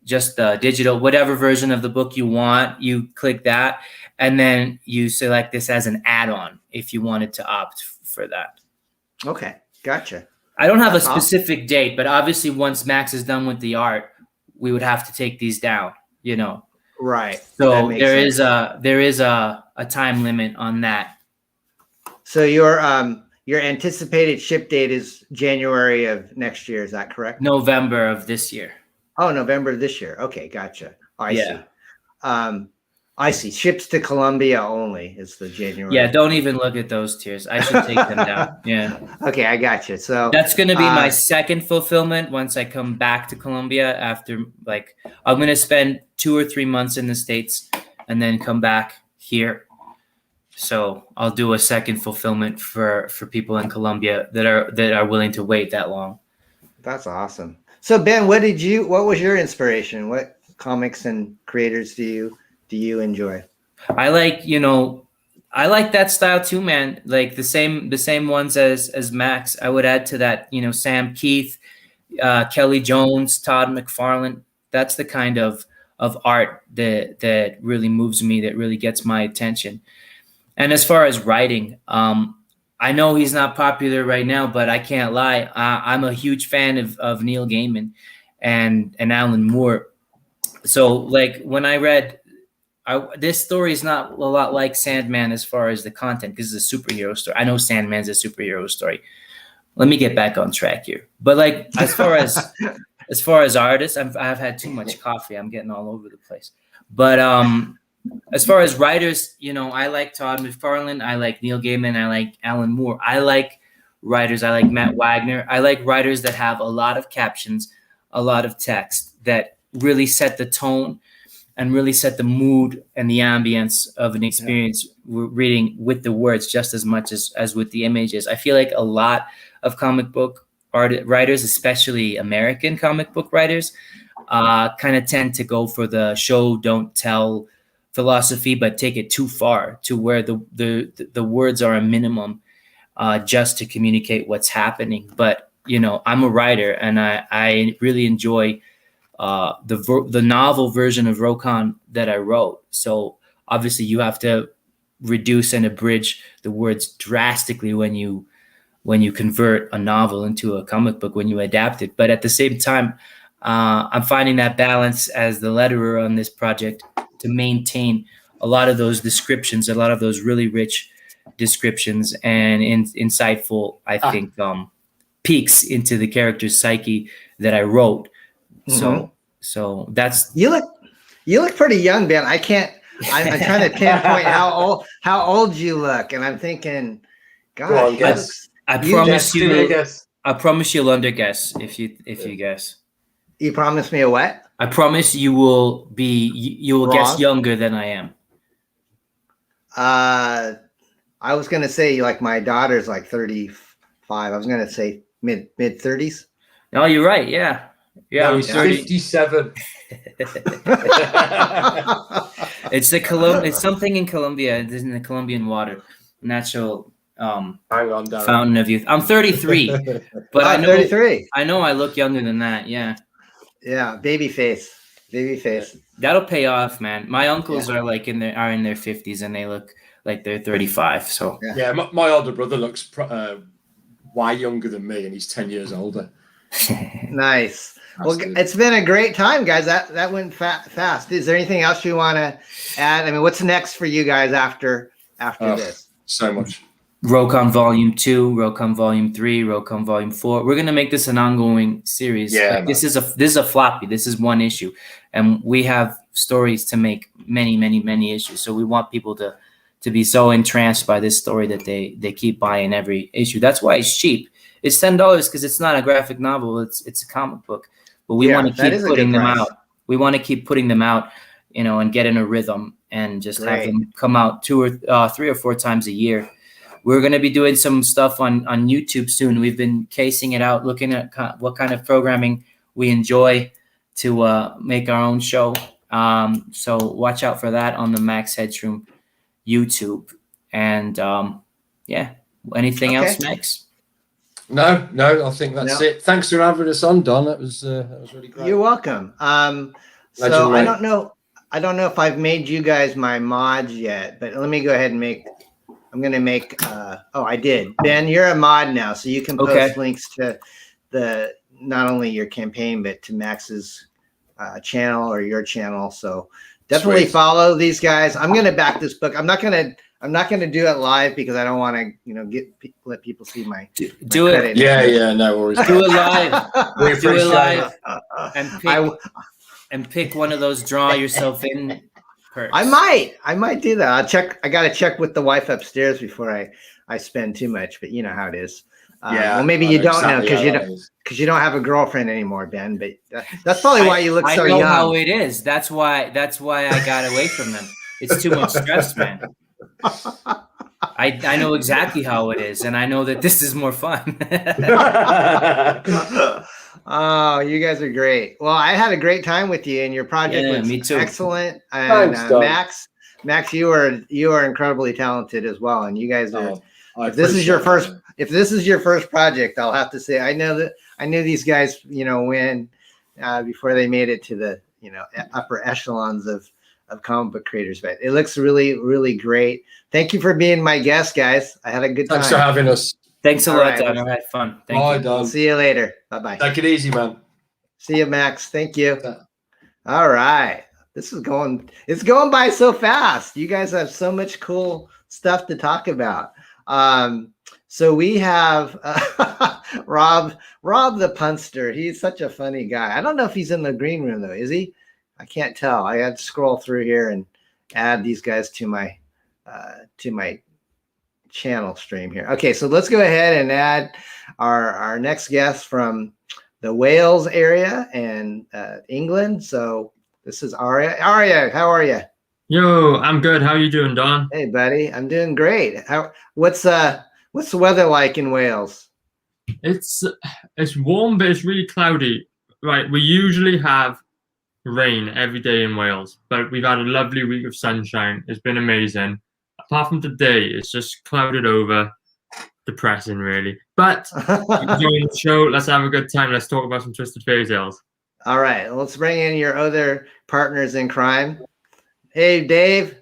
just the digital, whatever version of the book you want, you click that, and then you select this as an add-on if you wanted to opt for that. Okay, gotcha. I don't have a specific date, but obviously once Max is done with the art, we would have to take these down, Right. So there is a time limit on that. So your anticipated ship date is January of next year. Is that correct? November of this year. Oh, November of this year. Okay, gotcha. I see. I see. Ships to Colombia only is the January. Yeah, don't even look at those tiers. I should take them down. Yeah. Okay, I got you. So that's going to be my second fulfillment once I come back to Colombia after, I'm going to spend 2 or 3 months in the States and then come back here. So I'll do a second fulfillment for people in Colombia that are willing to wait that long. That's awesome. So Ben, what was your inspiration? What comics and creators do you enjoy? I like that style too, man. Like the same ones as Max. I would add to that, Sam Keith, Kelly Jones, Todd McFarlane. That's the kind of art that really moves me, that really gets my attention. And as far as writing, I know he's not popular right now, but I can't lie. I'm a huge fan of Neil Gaiman and Alan Moore. So when I read, this story is not a lot like Sandman as far as the content, because it's a superhero story. I know Sandman's a superhero story. Let me get back on track here. But as far as artists, I've had too much coffee. I'm getting all over the place. But as far as writers, I like Todd McFarlane. I like Neil Gaiman. I like Alan Moore. I like writers. I like Matt Wagner. I like writers that have a lot of captions, a lot of text that really set the tone and really set the mood and the ambience of an experience reading with the words just as much as with the images. I feel like a lot of comic book writers, especially American comic book writers, kind of tend to go for the show, don't tell philosophy, but take it too far to where the words are a minimum just to communicate what's happening. But, I'm a writer, and I really enjoy the novel version of ROKAN that I wrote. So obviously you have to reduce and abridge the words drastically when you convert a novel into a comic book, when you adapt it. But at the same time, I'm finding that balance as the letterer on this project to maintain a lot of those descriptions, a lot of those really rich descriptions and insightful, I think, peeks into the character's psyche that I wrote. Mm-hmm. So that's you look pretty young, Ben. I'm trying to pinpoint how old you look, and I'm thinking, God, I You promise Give me a you. guess. I promise you'll underguess if you guess. You promised me a what? I promise you will guess Wrong. younger than I am. I was gonna say like my daughter's like 35. I was gonna say mid 30s. No, you're right. Yeah. Yeah. No, I'm he's 30. 57. It's something in Colombia. It's in the Colombian water. Natural Hang on, Darren. fountain of youth. I'm 33. But I know 33. I know I look younger than that. Yeah. Yeah, baby face. That'll pay off, man. My uncles are like in their 50s and they look like they're 35. So Yeah, my older brother looks way younger than me, and he's 10 years older. Nice. Well, Absolutely. it's been a great time, guys. That went fast. Is there anything else you want to add? I mean, what's next for you guys after this? So much. ROKAN Volume 2, ROKAN Volume 3, ROKAN Volume 4. We're gonna make this an ongoing series. Yeah, Like, this is a floppy. This is one issue, and we have stories to make many issues. So we want people to be so entranced by this story that they keep buying every issue. That's why it's cheap. It's $10 because it's not a graphic novel. It's a comic book. But we want to keep putting them out. We want to keep putting them out, and get in a rhythm and just have them come out 3 or 4 times a year. We're going to be doing some stuff on YouTube soon. We've been casing it out, looking at what kind of programming we enjoy to make our own show. So watch out for that on the Max Headroom YouTube. And anything else, Max? No, I think that's it. Thanks for having us on, Don. That was really great. You're welcome. So I don't know if I've made you guys my mods yet, but let me go ahead and I'm going to make, I did. Ben, you're a mod now, so you can post links to not only your campaign, but to Max's channel or your channel. So definitely follow these guys. I'm going to back this book. I'm not going to do it live because I don't want to, let people see my do it. Yeah, no worries. Do it live. Do it live. And pick one of those draw yourself in perks. I might do that. I got to check with the wife upstairs before I spend too much, but you know how it is. Well, maybe you don't know because you don't have a girlfriend anymore, Ben, but that's probably why you look so young. I know how it is. That's why I got away from them. It's too much stress, man. I know exactly how it is, and I know that this is more fun. Oh, you guys are great. Well, I had a great time with you, and your project was me too. excellent. And Thanks, Max, you are incredibly talented as well. And you guys are. If this is your first project, I'll have to say I knew these guys, when before they made it to the upper echelons of comic book creators. But it looks really, really great. Thank you for being my guest, guys. I had a good time. Thanks for having us. Thanks a lot, Don. I had fun. Thank you. Don. See you later. Bye-bye. Take it easy, man. See you, Max. Thank you. All right. It's going by so fast. You guys have so much cool stuff to talk about. So we have Rob the Punster. He's such a funny guy. I don't know if he's in the green room though. Is he? I can't tell. I had to scroll through here and add these guys to my channel stream here. Okay, so let's go ahead and add our next guest from the Wales area and England. So this is Arya. Arya, how are you? Yo, I'm good. How are you doing, Don? Hey, buddy. I'm doing great. What's the weather like in Wales? It's warm, but it's really cloudy. Right, we usually have rain every day in Wales, but we've had a lovely week of sunshine. It's been amazing. Apart from today, it's just clouded over. Depressing, really. But enjoying the show. Let's have a good time. Let's talk about some Twisted Fairy Tales. All right. Let's bring in your other partners in crime. Hey, Dave.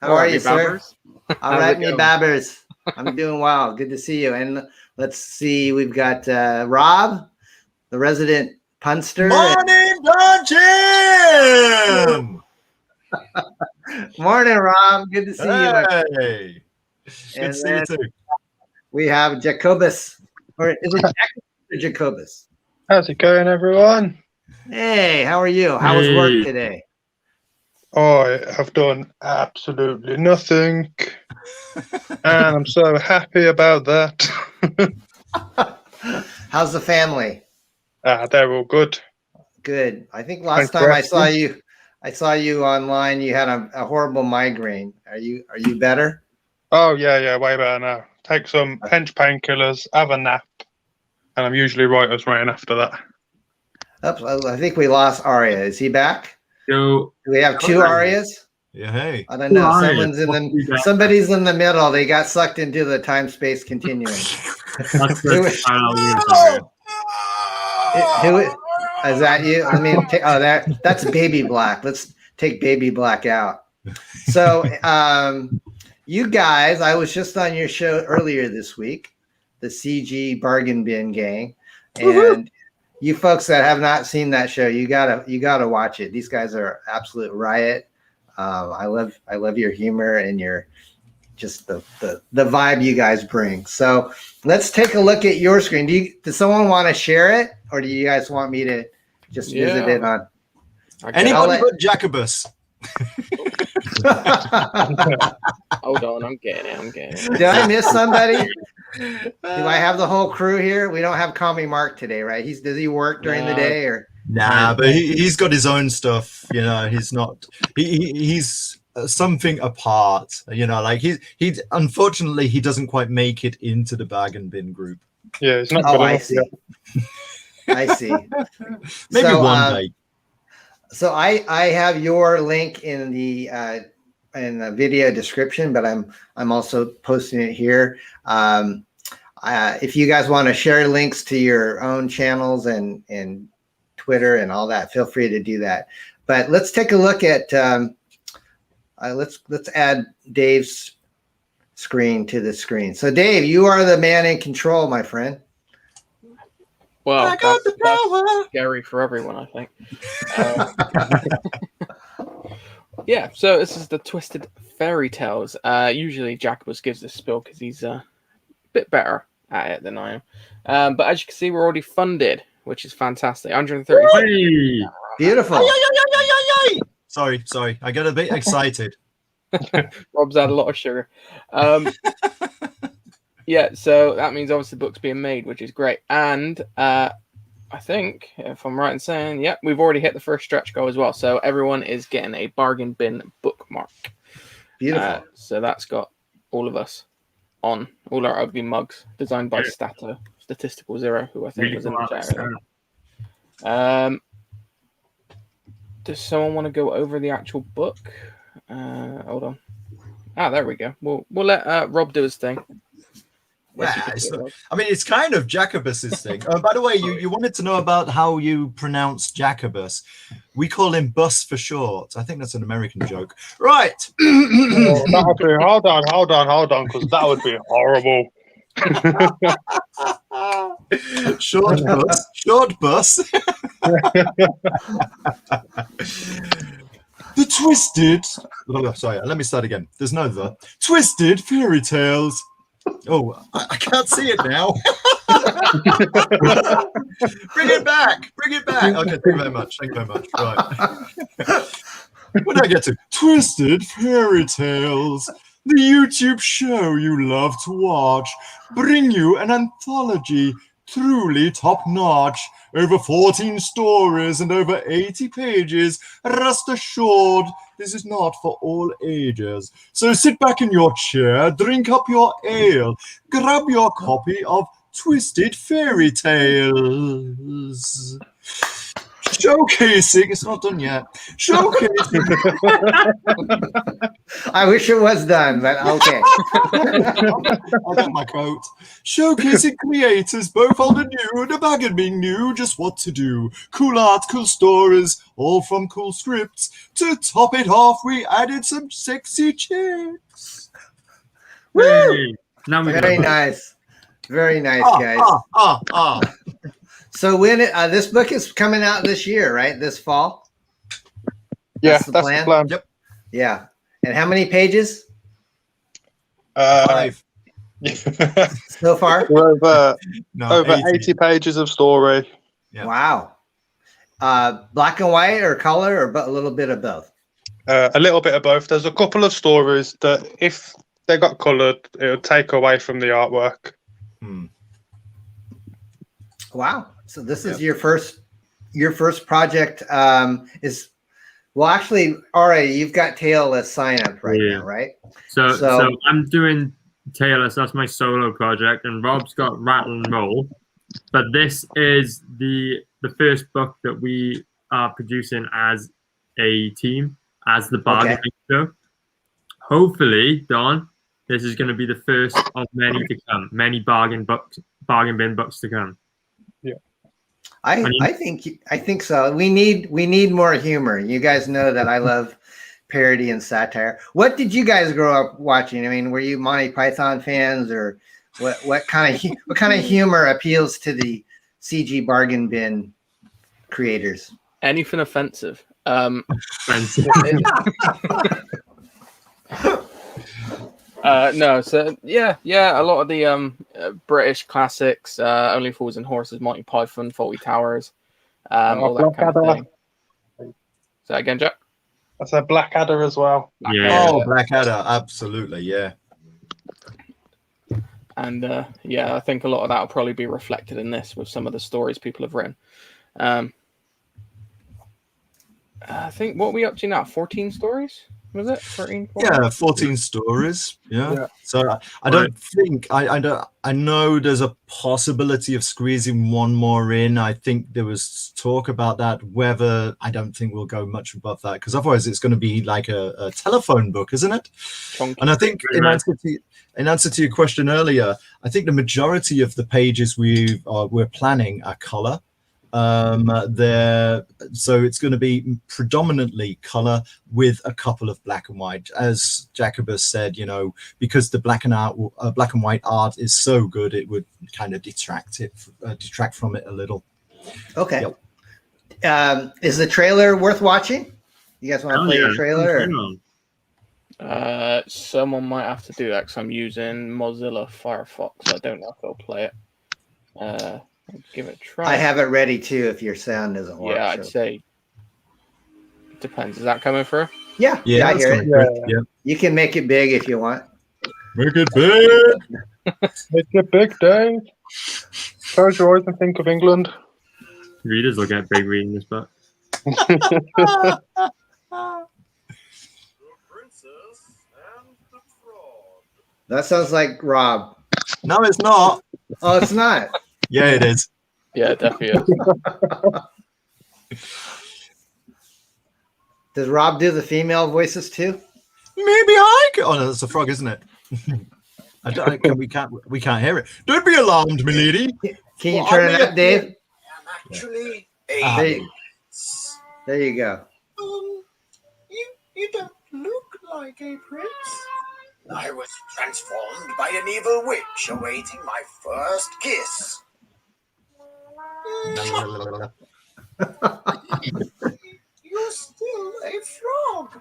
How are you, sir? All right, me babbers. I'm doing well. Good to see you. And let's see. We've got Rob, the resident punster. Morning, Dungeon! Morning, Rob. Good to see you. Hey. Good to see you too. We have Jacobus. Or is it Jacobus? How's it going, everyone? Hey, how are you? How was work today? Oh, I have done absolutely nothing. And I'm so happy about that. How's the family? They're all good. Good. I think last time I saw you online, you had a horrible migraine. Are you better? Oh yeah, way better now. Take some pinch painkillers, have a nap, and I'm usually right as rain after that. Oops, I think we lost Arya. Is he back? So, do we have two Aryas? Yeah, hey. I don't know. Somebody's in the middle. They got sucked into the time-space continuum. Who is that? You? Let me take. Oh, that's Baby Black. Let's take Baby Black out. So, you guys, I was just on your show earlier this week, the CG Bargain Bin Gang, and you folks that have not seen that show, you gotta watch it. These guys are absolute riot. I love your humor and your just the vibe you guys bring. So let's take a look at your screen. Does someone want to share it, or do you guys want me to just visit it on? Anybody but Jacobus. Hold on, I'm getting it. Did I miss somebody? Do I have the whole crew here? We don't have Commie Mark today, right? Does he work during the day or? Nah, but he's got his own stuff. You know, he's not. He's something apart. You know, like he unfortunately he doesn't quite make it into the Bargain Bin group. Yeah, it's not. Oh, I see. I see. Maybe one day. So I have your link in the video description, but I'm also posting it here. If you guys want to share links to your own channels and Twitter and all that, feel free to do that. But let's take a look at let's add Dave's screen to the screen. So Dave, you are the man in control, my friend. Well, that's scary for everyone, I think. Yeah, so this is the Twisted Fairy Tales. Usually Jacobus gives this spill because he's a bit better at it than I am. But as you can see, we're already funded, which is fantastic. 130. Beautiful. Sorry. I get a bit excited. Rob's had a lot of sugar. Yeah, so that means obviously the book's being made, which is great. And I think, if I'm right in saying, yeah, we've already hit the first stretch goal as well. So everyone is getting a Bargain Bin bookmark. Beautiful. So that's got all of us on, all our ugly mugs, designed by Statistical Zero, who I think was in the chat earlier. Does someone want to go over the actual book? Hold on. There we go. We'll let Rob do his thing. Yeah, I mean, it's kind of Jacobus's thing. By the way, you wanted to know about how you pronounce Jacobus. We call him Bus for short. I think that's an American joke. Right. Hold on, because that would be horrible. Short bus. The Twisted. Oh, sorry, let me start again. There's no the. Twisted Fairy Tales. Oh, I can't see it now. Bring it back. Okay, thank you very much. Right. What did I get to? Twisted Fairy Tales, the YouTube show you love to watch, bring you an anthology truly top-notch. Over 14 stories and over 80 pages. Rest assured, this is not for all ages. So sit back in your chair, drink up your ale, grab your copy of Twisted Fairy Tales. Showcasing, it's not done yet. Showcasing. I wish it was done, but okay. I'll get my coat. Showcasing creators, both old and new, the Bargain Bin new, just what to do. Cool art, cool stories, all from cool scripts. To top it off, we added some sexy chicks. Woo! Very nice. Very nice, guys. So when this book is coming out this year, right? This fall? That's the plan. Yep. Yeah. And how many pages? 5. So far? We're over 80 pages of story. Yeah. Wow. Black and white or color or a little bit of both? A little bit of both. There's a couple of stories that if they got coloured, it would take away from the artwork. Wow. So this is your first project. Actually, already you've got Tailless sign up right now, right? So I'm doing Tailless. That's my solo project, and Rob's got Rattle and Roll. But this is the first book that we are producing as a team, as the bargaining show. Hopefully, Don, this is going to be the first of many to come, many bargain bin books to come. Yeah, I think so. We need more humor. You guys know that I love parody and satire. What did you guys grow up watching? I mean, were you Monty Python fans, or what kind of humor appeals to the CG bargain bin creators? Anything offensive. No, so yeah, a lot of the British classics, Only Fools and Horses, Monty Python, Fawlty Towers, all that kind of thing. Say that again, Jack? I said Blackadder as well. Oh, Blackadder, absolutely, yeah. And I think a lot of that will probably be reflected in this with some of the stories people have written. I think, what are we up to now? 14 stories? Was it 13? 14? Yeah, 14 stories. Yeah. So I don't think I know there's a possibility of squeezing one more in. I think there was talk about that. Whether I don't think we'll go much above that, because otherwise it's going to be like a telephone book, isn't it? Chunky. And I think in answer to your question earlier, I think the majority of the pages we're planning are color. So it's going to be predominantly color with a couple of black and white, as Jacobus said, because the black and white art is so good, it would kind of detract from it a little. Okay. Yep. Is the trailer worth watching? You guys want to play the trailer? Someone might have to do that because I'm using Mozilla Firefox. I don't know if they'll play it. Give it a try. I have it ready too if your sound doesn't work. Yeah, I'd say it depends. Is that coming through? Yeah, I hear it. Yeah. You can make it big if you want. Make it big. Make it big, Dave. Close your eyes and think of England. Readers will get big reading this book. That sounds like Rob. No, it's not. Oh, it's not. Yeah, it is. Yeah, it definitely is. Does Rob do the female voices too? Maybe I can. Oh no, that's a frog, isn't it? We can't hear it. Don't be alarmed, milady. Can you turn it up, Dave? I'm actually there you go. You don't look like a prince. I was transformed by an evil witch awaiting my first kiss. You're still a frog.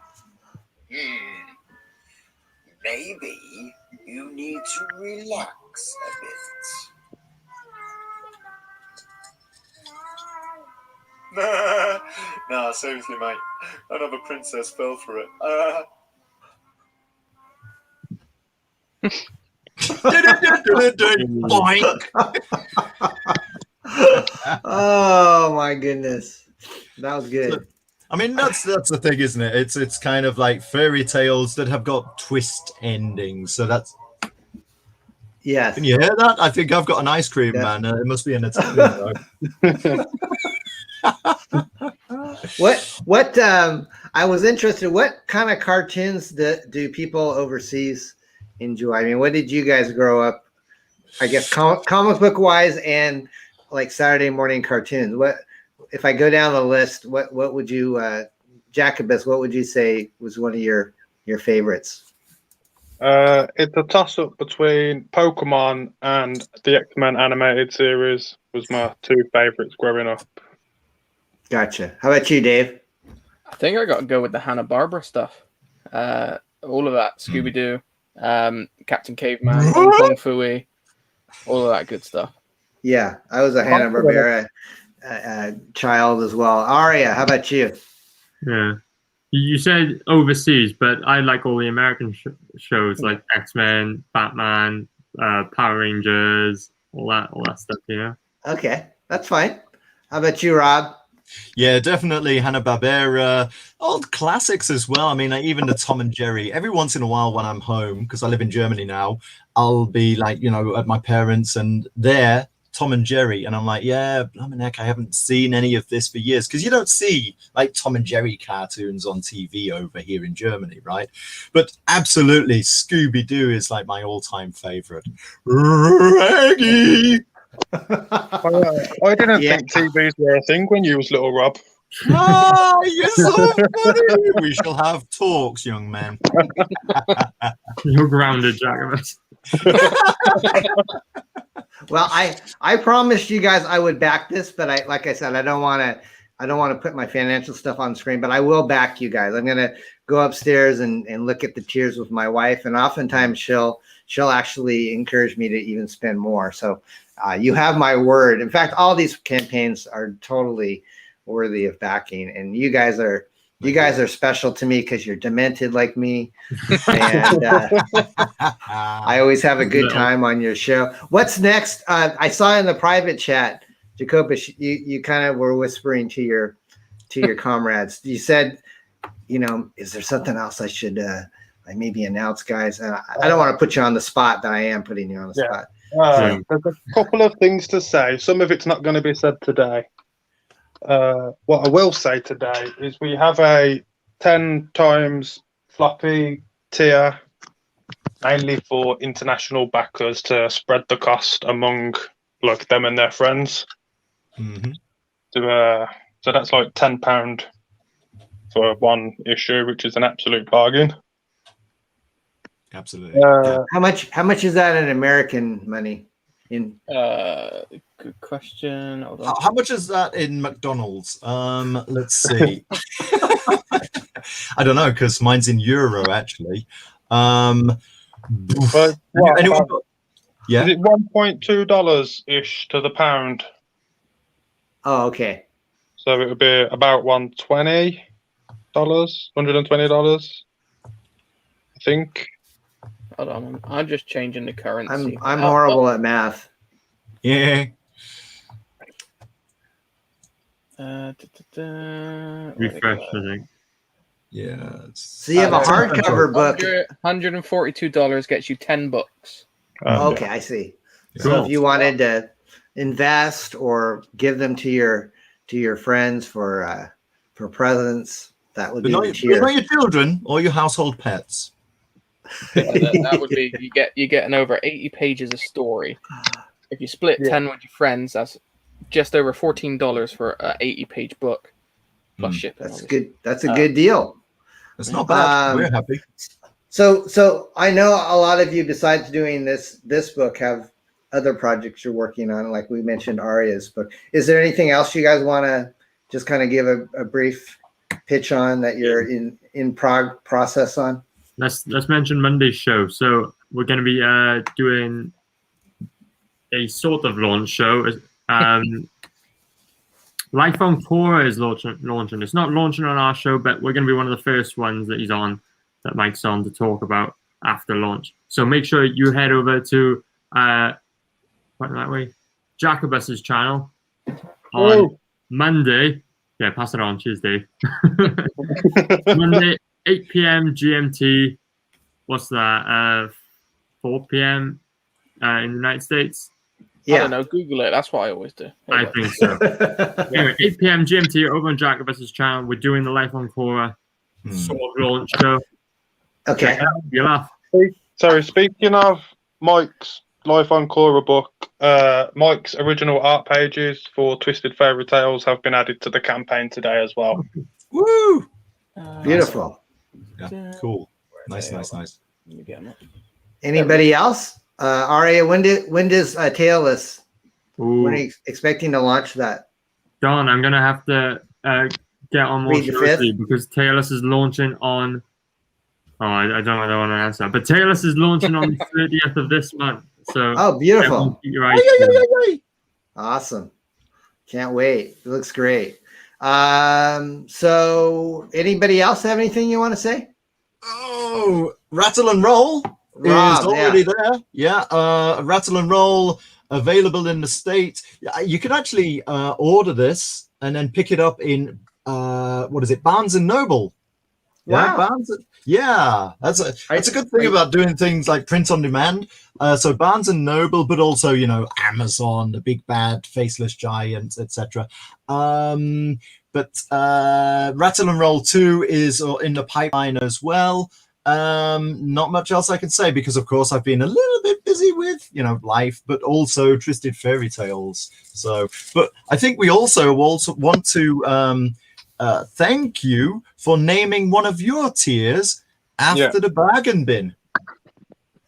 Maybe you need to relax a bit. Nah, seriously, mate. Another princess fell for it. Boink. Oh my goodness, that was good. I mean, that's the thing, isn't it? It's kind of like fairy tales that have got twist endings. So that's. Yes. Can you hear that? I think I've got an ice cream, man. It must be entertaining. What? I was interested. What kind of cartoons do people overseas enjoy? I mean, what did you guys grow up? I guess comic book wise and like Saturday morning cartoons. What if I go down the list? What would you, Jacobus? What would you say was one of your favorites? It's a toss-up between Pokemon and the X-Men animated series. Was my two favorites growing up. Gotcha. How about you, Dave? I think I got to go with the Hanna-Barbera stuff. All of that, Scooby-Doo, Captain Caveman, Kung Fu, all of that good stuff. Yeah, I was a Hanna-Barbera child as well. Aria, how about you? Yeah. You said overseas, but I like all the American shows like X-Men, Batman, Power Rangers, all that stuff, Okay. That's fine. How about you, Rob? Yeah, definitely Hanna-Barbera, old classics as well. I mean, even the Tom and Jerry. Every once in a while when I'm home, because I live in Germany now, I'll be like, you know, at my parents' and there, Tom and Jerry. And I'm like, yeah, blimey heck, I haven't seen any of this for years. Because you don't see like Tom and Jerry cartoons on TV over here in Germany, right? But absolutely, Scooby-Doo is like my all-time favorite. Reggie! I didn't think TVs were a thing when you was little, Rob. Ah, you're so funny. We shall have talks, young man. You're grounded, Jacobus. Well, I promised you guys I would back this, but like I said, I don't want to put my financial stuff on the screen, but I will back you guys. I'm gonna go upstairs and look at the tiers with my wife, and oftentimes she'll actually encourage me to even spend more. So you have my word. In fact, all these campaigns are totally worthy of backing, and you guys are special to me because you're demented like me, and I always have a good time on your show. What's next? I saw in the private chat, Jacobus, you kind of were whispering to your comrades. You said, you know, is there something else I should maybe announce, guys? And I don't want to put you on the spot, but I am putting you on the spot. There's a couple of things to say. Some of it's not going to be said today. What I will say today is we have a 10 times floppy tier, mainly for international backers to spread the cost among like them and their friends. Mm-hmm. So that's like £10 for one issue, which is an absolute bargain. Absolutely. How much is that in American money? In good question. How much is that in McDonald's? Let's see. I don't know because mine's in euro actually. But anyone got, yeah, is it $1.2 ish to the pound? Oh, okay. So it would be about $120, $120, I think. Hold on, I'm just changing the currency. I'm horrible at math. Yeah. Refresh, I think. Yeah. So you have a hardcover book. $142 gets you 10 books. Okay, I see. So Cool. if you wanted to invest or give them to your friends for presents, that would be the tier. Not your children or your household pets. That would be you get an over 80 pages of story. If you split 10 with your friends, that's just over $14 for an 80-page book plus shipping. That's good. That's a good deal. That's not bad. We're happy. So I know a lot of you, besides doing this book, have other projects you're working on, like we mentioned Aria's book. Is there anything else you guys want to just kind of give a brief pitch on that you're in process on? Let's mention Monday's show. So we're going to be doing a sort of launch show. Life on Quora is launching. It's not launching on our show, but we're going to be one of the first ones that he's on, that Mike's on to talk about after launch. So make sure you head over to Jacobus's channel on Monday. Yeah, pass it on. Cheers, Dave. Monday, 8 p.m. GMT. What's that? 4 p.m. In the United States. I don't know. Google it. That's what I always do. I think so. Anyway, 8 p.m. GMT over on Jacobus's channel. We're doing the Life on Quora sort of launch show. Okay. You laugh. So speaking of Mike's Life on Quora book, Mike's original art pages for Twisted Fairy Tales have been added to the campaign today as well. Woo! Beautiful. Yeah, cool. Nice. Anybody else? Aria, when does Tailless? When are you expecting to launch that? Don, I'm gonna have to get on more seriously because Tailless is launching on. Oh, I don't know whether I want to answer, but Tailless is launching on the 30th of this month. So beautiful! Right. Awesome! Can't wait. It looks great. So anybody else have anything you want to say? Oh, Rattle and Roll Rob, is already there. Yeah, Rattle and Roll available in the States. You can actually order this and then pick it up in what is it, Barnes and Noble. Wow. That's a good thing about doing things like print on demand. So Barnes and Noble, but also, you know, Amazon, the big bad faceless giants, etc. But Rattle and Roll 2 is in the pipeline as well. Not much else I can say because, of course, I've been a little bit busy with, you know, life, but also Twisted Fairy Tales. So, but I think we also want to thank you for naming one of your tiers after the bargain bin.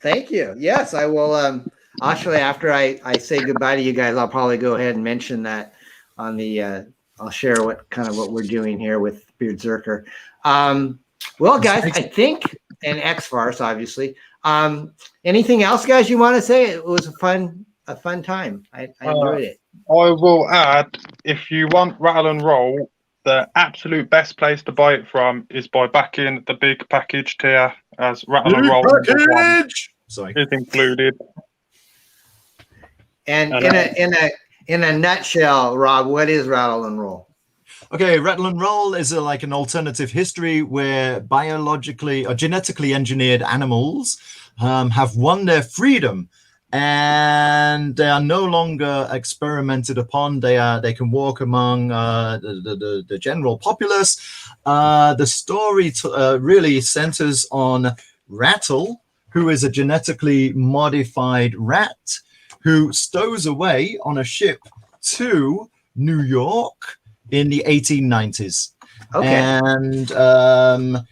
Thank you. Yes, I will. Actually, after I say goodbye to you guys, I'll probably go ahead and mention that on the. I'll share what we're doing here with Beardzerker. Well, guys, I think, and X-FARCE, obviously. Anything else, guys, you want to say? It was a fun time. I enjoyed it. I will add, if you want Rattle and Roll, the absolute best place to buy it from is by backing the big package tier, as Rattle and Roll is included. And in a nutshell, Rob, what is Rattle and Roll? Okay, Rattle and Roll is like an alternative history where biologically or genetically engineered animals have won their freedom, and they are no longer experimented upon. They can walk among the general populace. The story really centers on Rattle, who is a genetically modified rat who stows away on a ship to New York in the 1890s. Okay. And on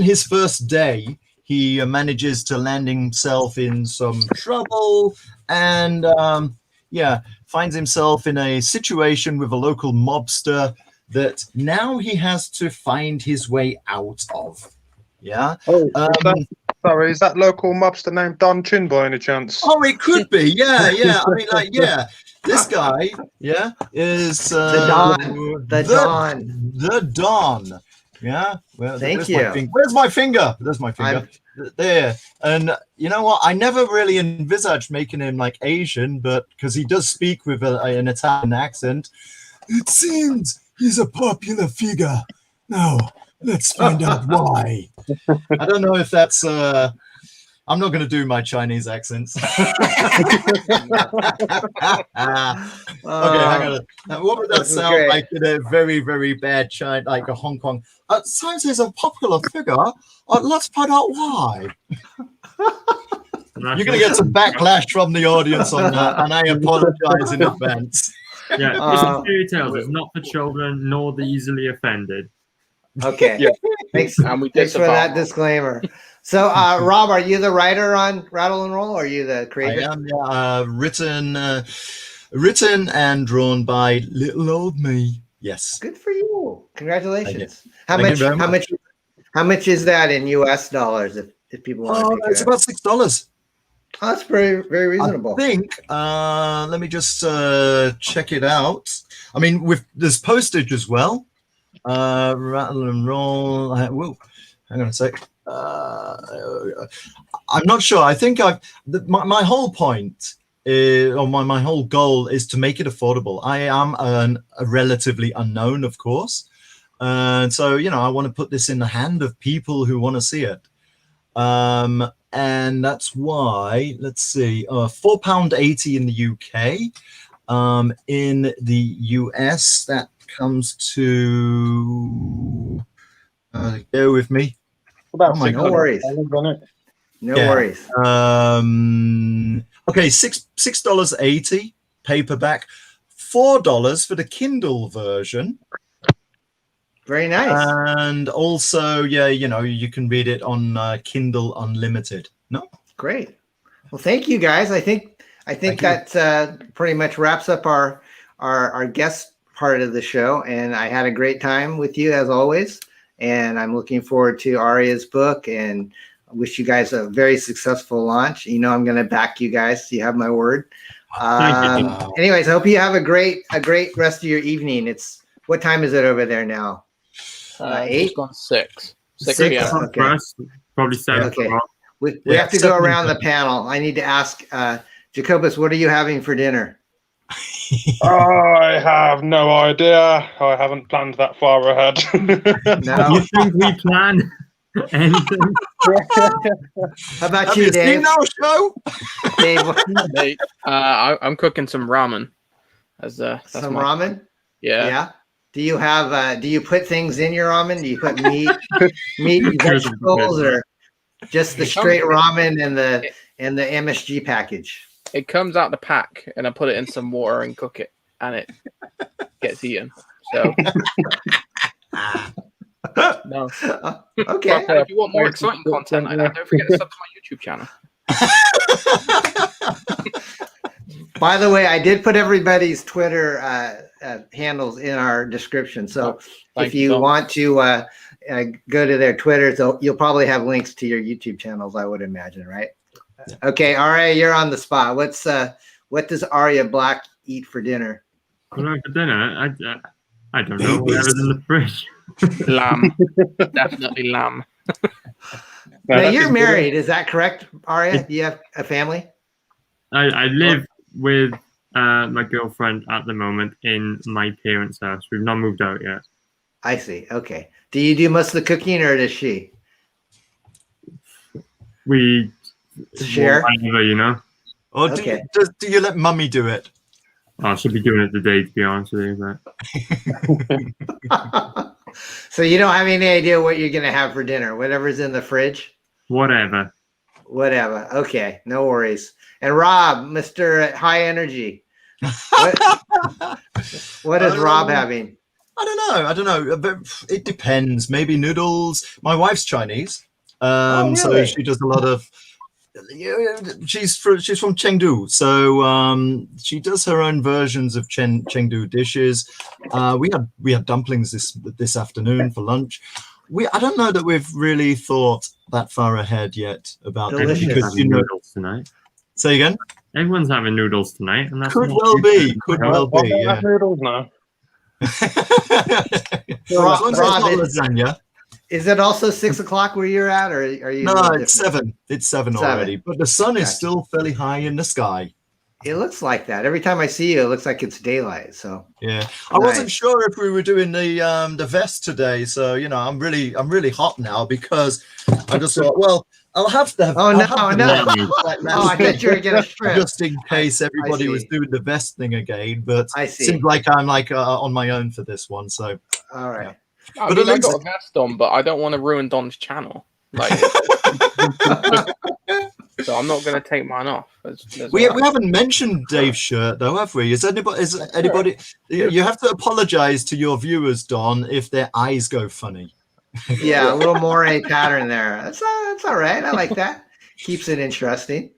his first day, he manages to land himself in some trouble and finds himself in a situation with a local mobster that now he has to find his way out of. Yeah. Sorry, is that local mobster named Don Chin by any chance? Oh, it could be. Yeah. I mean, like, yeah. This guy, is the Don. Yeah. Well, thank you. Where's my finger? There's my finger. There. And you know what? I never really envisaged making him like Asian, but because he does speak with an Italian accent, it seems he's a popular figure. Now, let's find out why. I don't know if that's. I'm not going to do my Chinese accents. Okay, hang on. What would that sound like in a very, very bad China, like a Hong Kong? Since he's a popular figure, let's find out why. You're going to get some backlash from the audience on that, and I apologize in advance. Yeah, this is fairy tales. It's not for children nor the easily offended. Okay. Thanks for that disclaimer. So, Rob, are you the writer on Rattle and Roll, or are you the creator? I am. Written and drawn by little old me. Yes. Good for you. Congratulations. How much is that in US dollars? If people want to pick it's about $6. Oh, that's very, very reasonable. I think. Let me just check it out. I mean, there's postage as well. Rattle and Roll. Whoa, hang on a sec. I'm not sure. I think my whole point or my whole goal is to make it affordable. I am a relatively unknown, of course, and so I want to put this in the hand of people who want to see it, and that's why. Let's see, £4.80 in the UK. In the US, that comes to go with me. About no worries. No worries. Okay, $6.80 paperback, $4 for the Kindle version. Very nice. And also, you can read it on Kindle Unlimited. No, great. Well, thank you guys. I think that pretty much wraps up our guest part of the show, and I had a great time with you as always. And I'm looking forward to Aria's book, and I wish you guys a very successful launch. I'm going to back you guys. You have my word. Anyways, I hope you have a great rest of your evening. What time is it over there now? 8? It's gone 6. 6 p.m. Okay. Probably 7. Okay. We have to go around the panel. I need to ask Jacobus, what are you having for dinner? I have no idea. I haven't planned that far ahead. No. You think we plan anything? How about Have you, you Dave? seen our show? Dave, Hey, I'm cooking some ramen. That's some my- ramen? Yeah. Yeah. Do you have do you put things in your ramen? Do you put meat and vegetables, or just the straight ramen and the MSG package? It comes out the pack, and I put it in some water and cook it, and it gets eaten. So no. Okay. But, if you want more exciting content like that, don't forget to sub to my YouTube channel. By the way, I did put everybody's Twitter handles in our description. So if you want to go to their Twitter, so you'll probably have links to your YouTube channels, I would imagine, right? Yeah. Okay, Arya, you're on the spot. What does Arya Black eat for dinner? For dinner, I don't know. Whatever's in the fridge. Lamb, definitely lamb. Now you're married, is that correct, Arya? Do you have a family? I live with my girlfriend at the moment in my parents' house. We've not moved out yet. I see. Okay. Do you do most of the cooking, or does she? We share, whatever, you know. Or do you let mummy do it? Oh, I should be doing it today, to be honest with you. But... So you don't have any idea what you're gonna have for dinner? Whatever's in the fridge. Whatever. Okay, no worries. And Rob, Mr. High Energy, what is Rob having? I don't know. But it depends. Maybe noodles. My wife's Chinese, really? so she does a lot of. She's from Chengdu, so she does her own versions of Chengdu dishes. We had dumplings this afternoon for lunch. I don't know that we've really thought that far ahead yet about it, because noodles tonight. Say again. Everyone's having noodles tonight, and that's Could well be. Yeah. Noodles now. Lasagna. Is it also 6 o'clock where you're at, or are you? No, it's 7. It's 7 already, but the sun is still fairly high in the sky. It looks like that. Every time I see you, it looks like it's daylight. So yeah, I wasn't sure if we were doing the vest today. So I'm really hot now, because I just thought, well, I'll have to have. Oh no! I thought you were gonna strip. Just in case everybody was doing the vest thing again, but I see. Seems like I'm on my own for this one. So all right. Yeah. I mean, I got a vest on, but I don't want to ruin Don's channel. Like, so I'm not going to take mine off. We haven't mentioned Dave's shirt, though, have we? Is anybody? You have to apologize to your viewers, Don, if their eyes go funny. Yeah, a little moire pattern there. That's all right. I like that. Keeps it interesting.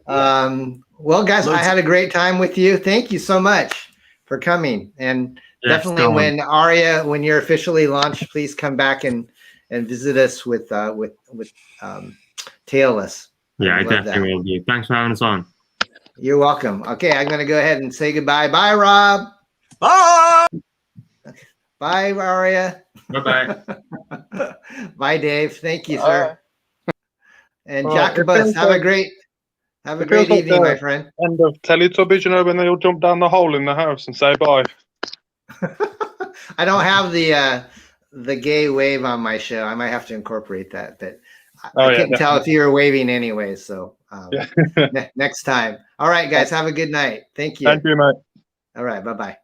Well, guys, I had a great time with you. Thank you so much for coming. And definitely, when you're officially launched, please come back and visit us with Tailless. Yeah, I definitely will be. Thanks for having us on. You're welcome. Okay, I'm going to go ahead and say goodbye. Bye, Rob. Bye. Bye, Aria. Bye-bye. Bye, Dave. Thank you, sir. And Jacobus, have a great evening, my friend. End of Teletubbies, when they all jump down the hole in the house and say bye. I don't have the gay wave on my show. I might have to incorporate that, but I couldn't tell if you were waving anyway. So next time. All right, guys, have a good night. Thank you. Thank you, mate. All right, bye-bye.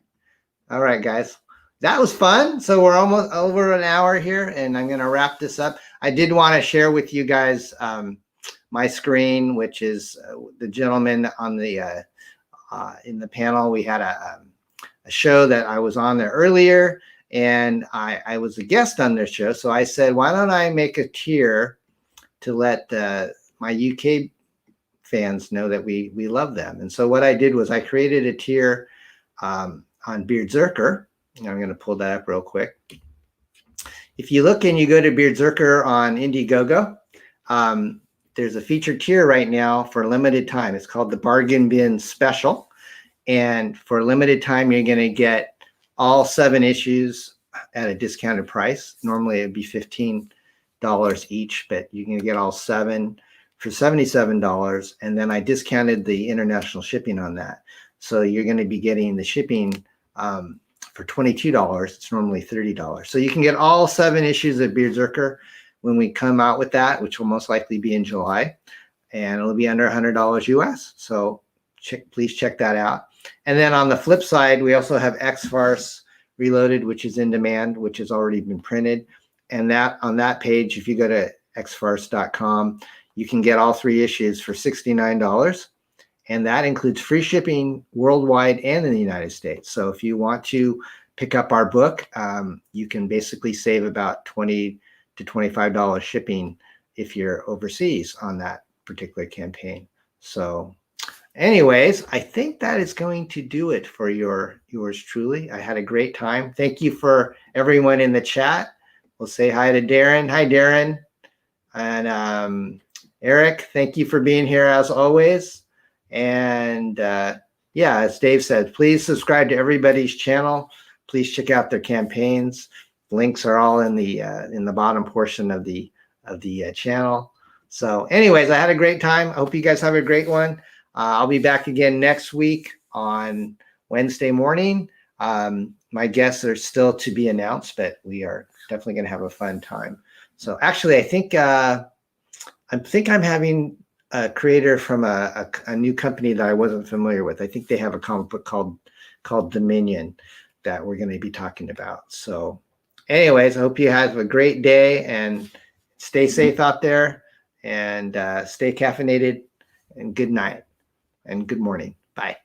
All right, guys. That was fun. So we're almost over an hour here, and I'm going to wrap this up. I did want to share with you guys my screen, which is the gentleman on the in the panel. We had a show that I was on there earlier, and I was a guest on their show. So I said, why don't I make a tier to let my UK fans know that we love them. And so what I did was I created a tier on BEARDZZERKER. I'm going to pull that up real quick. If you look and you go to BEARDZZERKER on INDIEGOGO, there's a featured tier right now for a limited time. It's called the Bargain Bin Special. And for a limited time, you're going to get all 7 issues at a discounted price. Normally, it'd be $15 each, but you're going to get all 7 for $77, and then I discounted the international shipping on that. So you're going to be getting the shipping for $22. It's normally $30. So you can get all 7 issues of Beardzerker when we come out with that, which will most likely be in July, and it'll be under $100 US. So please check that out. And then on the flip side, we also have X-FARCE Reloaded, which is in demand, which has already been printed. And that on that page, if you go to xfarce.com, you can get all 3 issues for $69. And that includes free shipping worldwide and in the United States. So if you want to pick up our book, you can basically save about $20 to $25 shipping if you're overseas on that particular campaign. So anyways, I think that is going to do it for yours truly. I had a great time. Thank you for everyone in the chat. We'll say hi to Darren. Hi, Darren. And Eric, thank you for being here as always. And yeah, as Dave said, please subscribe to everybody's channel. Please check out their campaigns. Links are all in the bottom portion of the channel. So anyways, I had a great time. I hope you guys have a great one. I'll be back again next week on Wednesday morning. My guests are still to be announced, but we are definitely going to have a fun time. So actually, I think I'm having a creator from a new company that I wasn't familiar with. I think they have a comic book called Dominion that we're going to be talking about. So anyways, I hope you have a great day and stay safe out there and stay caffeinated, and good night and good morning. Bye.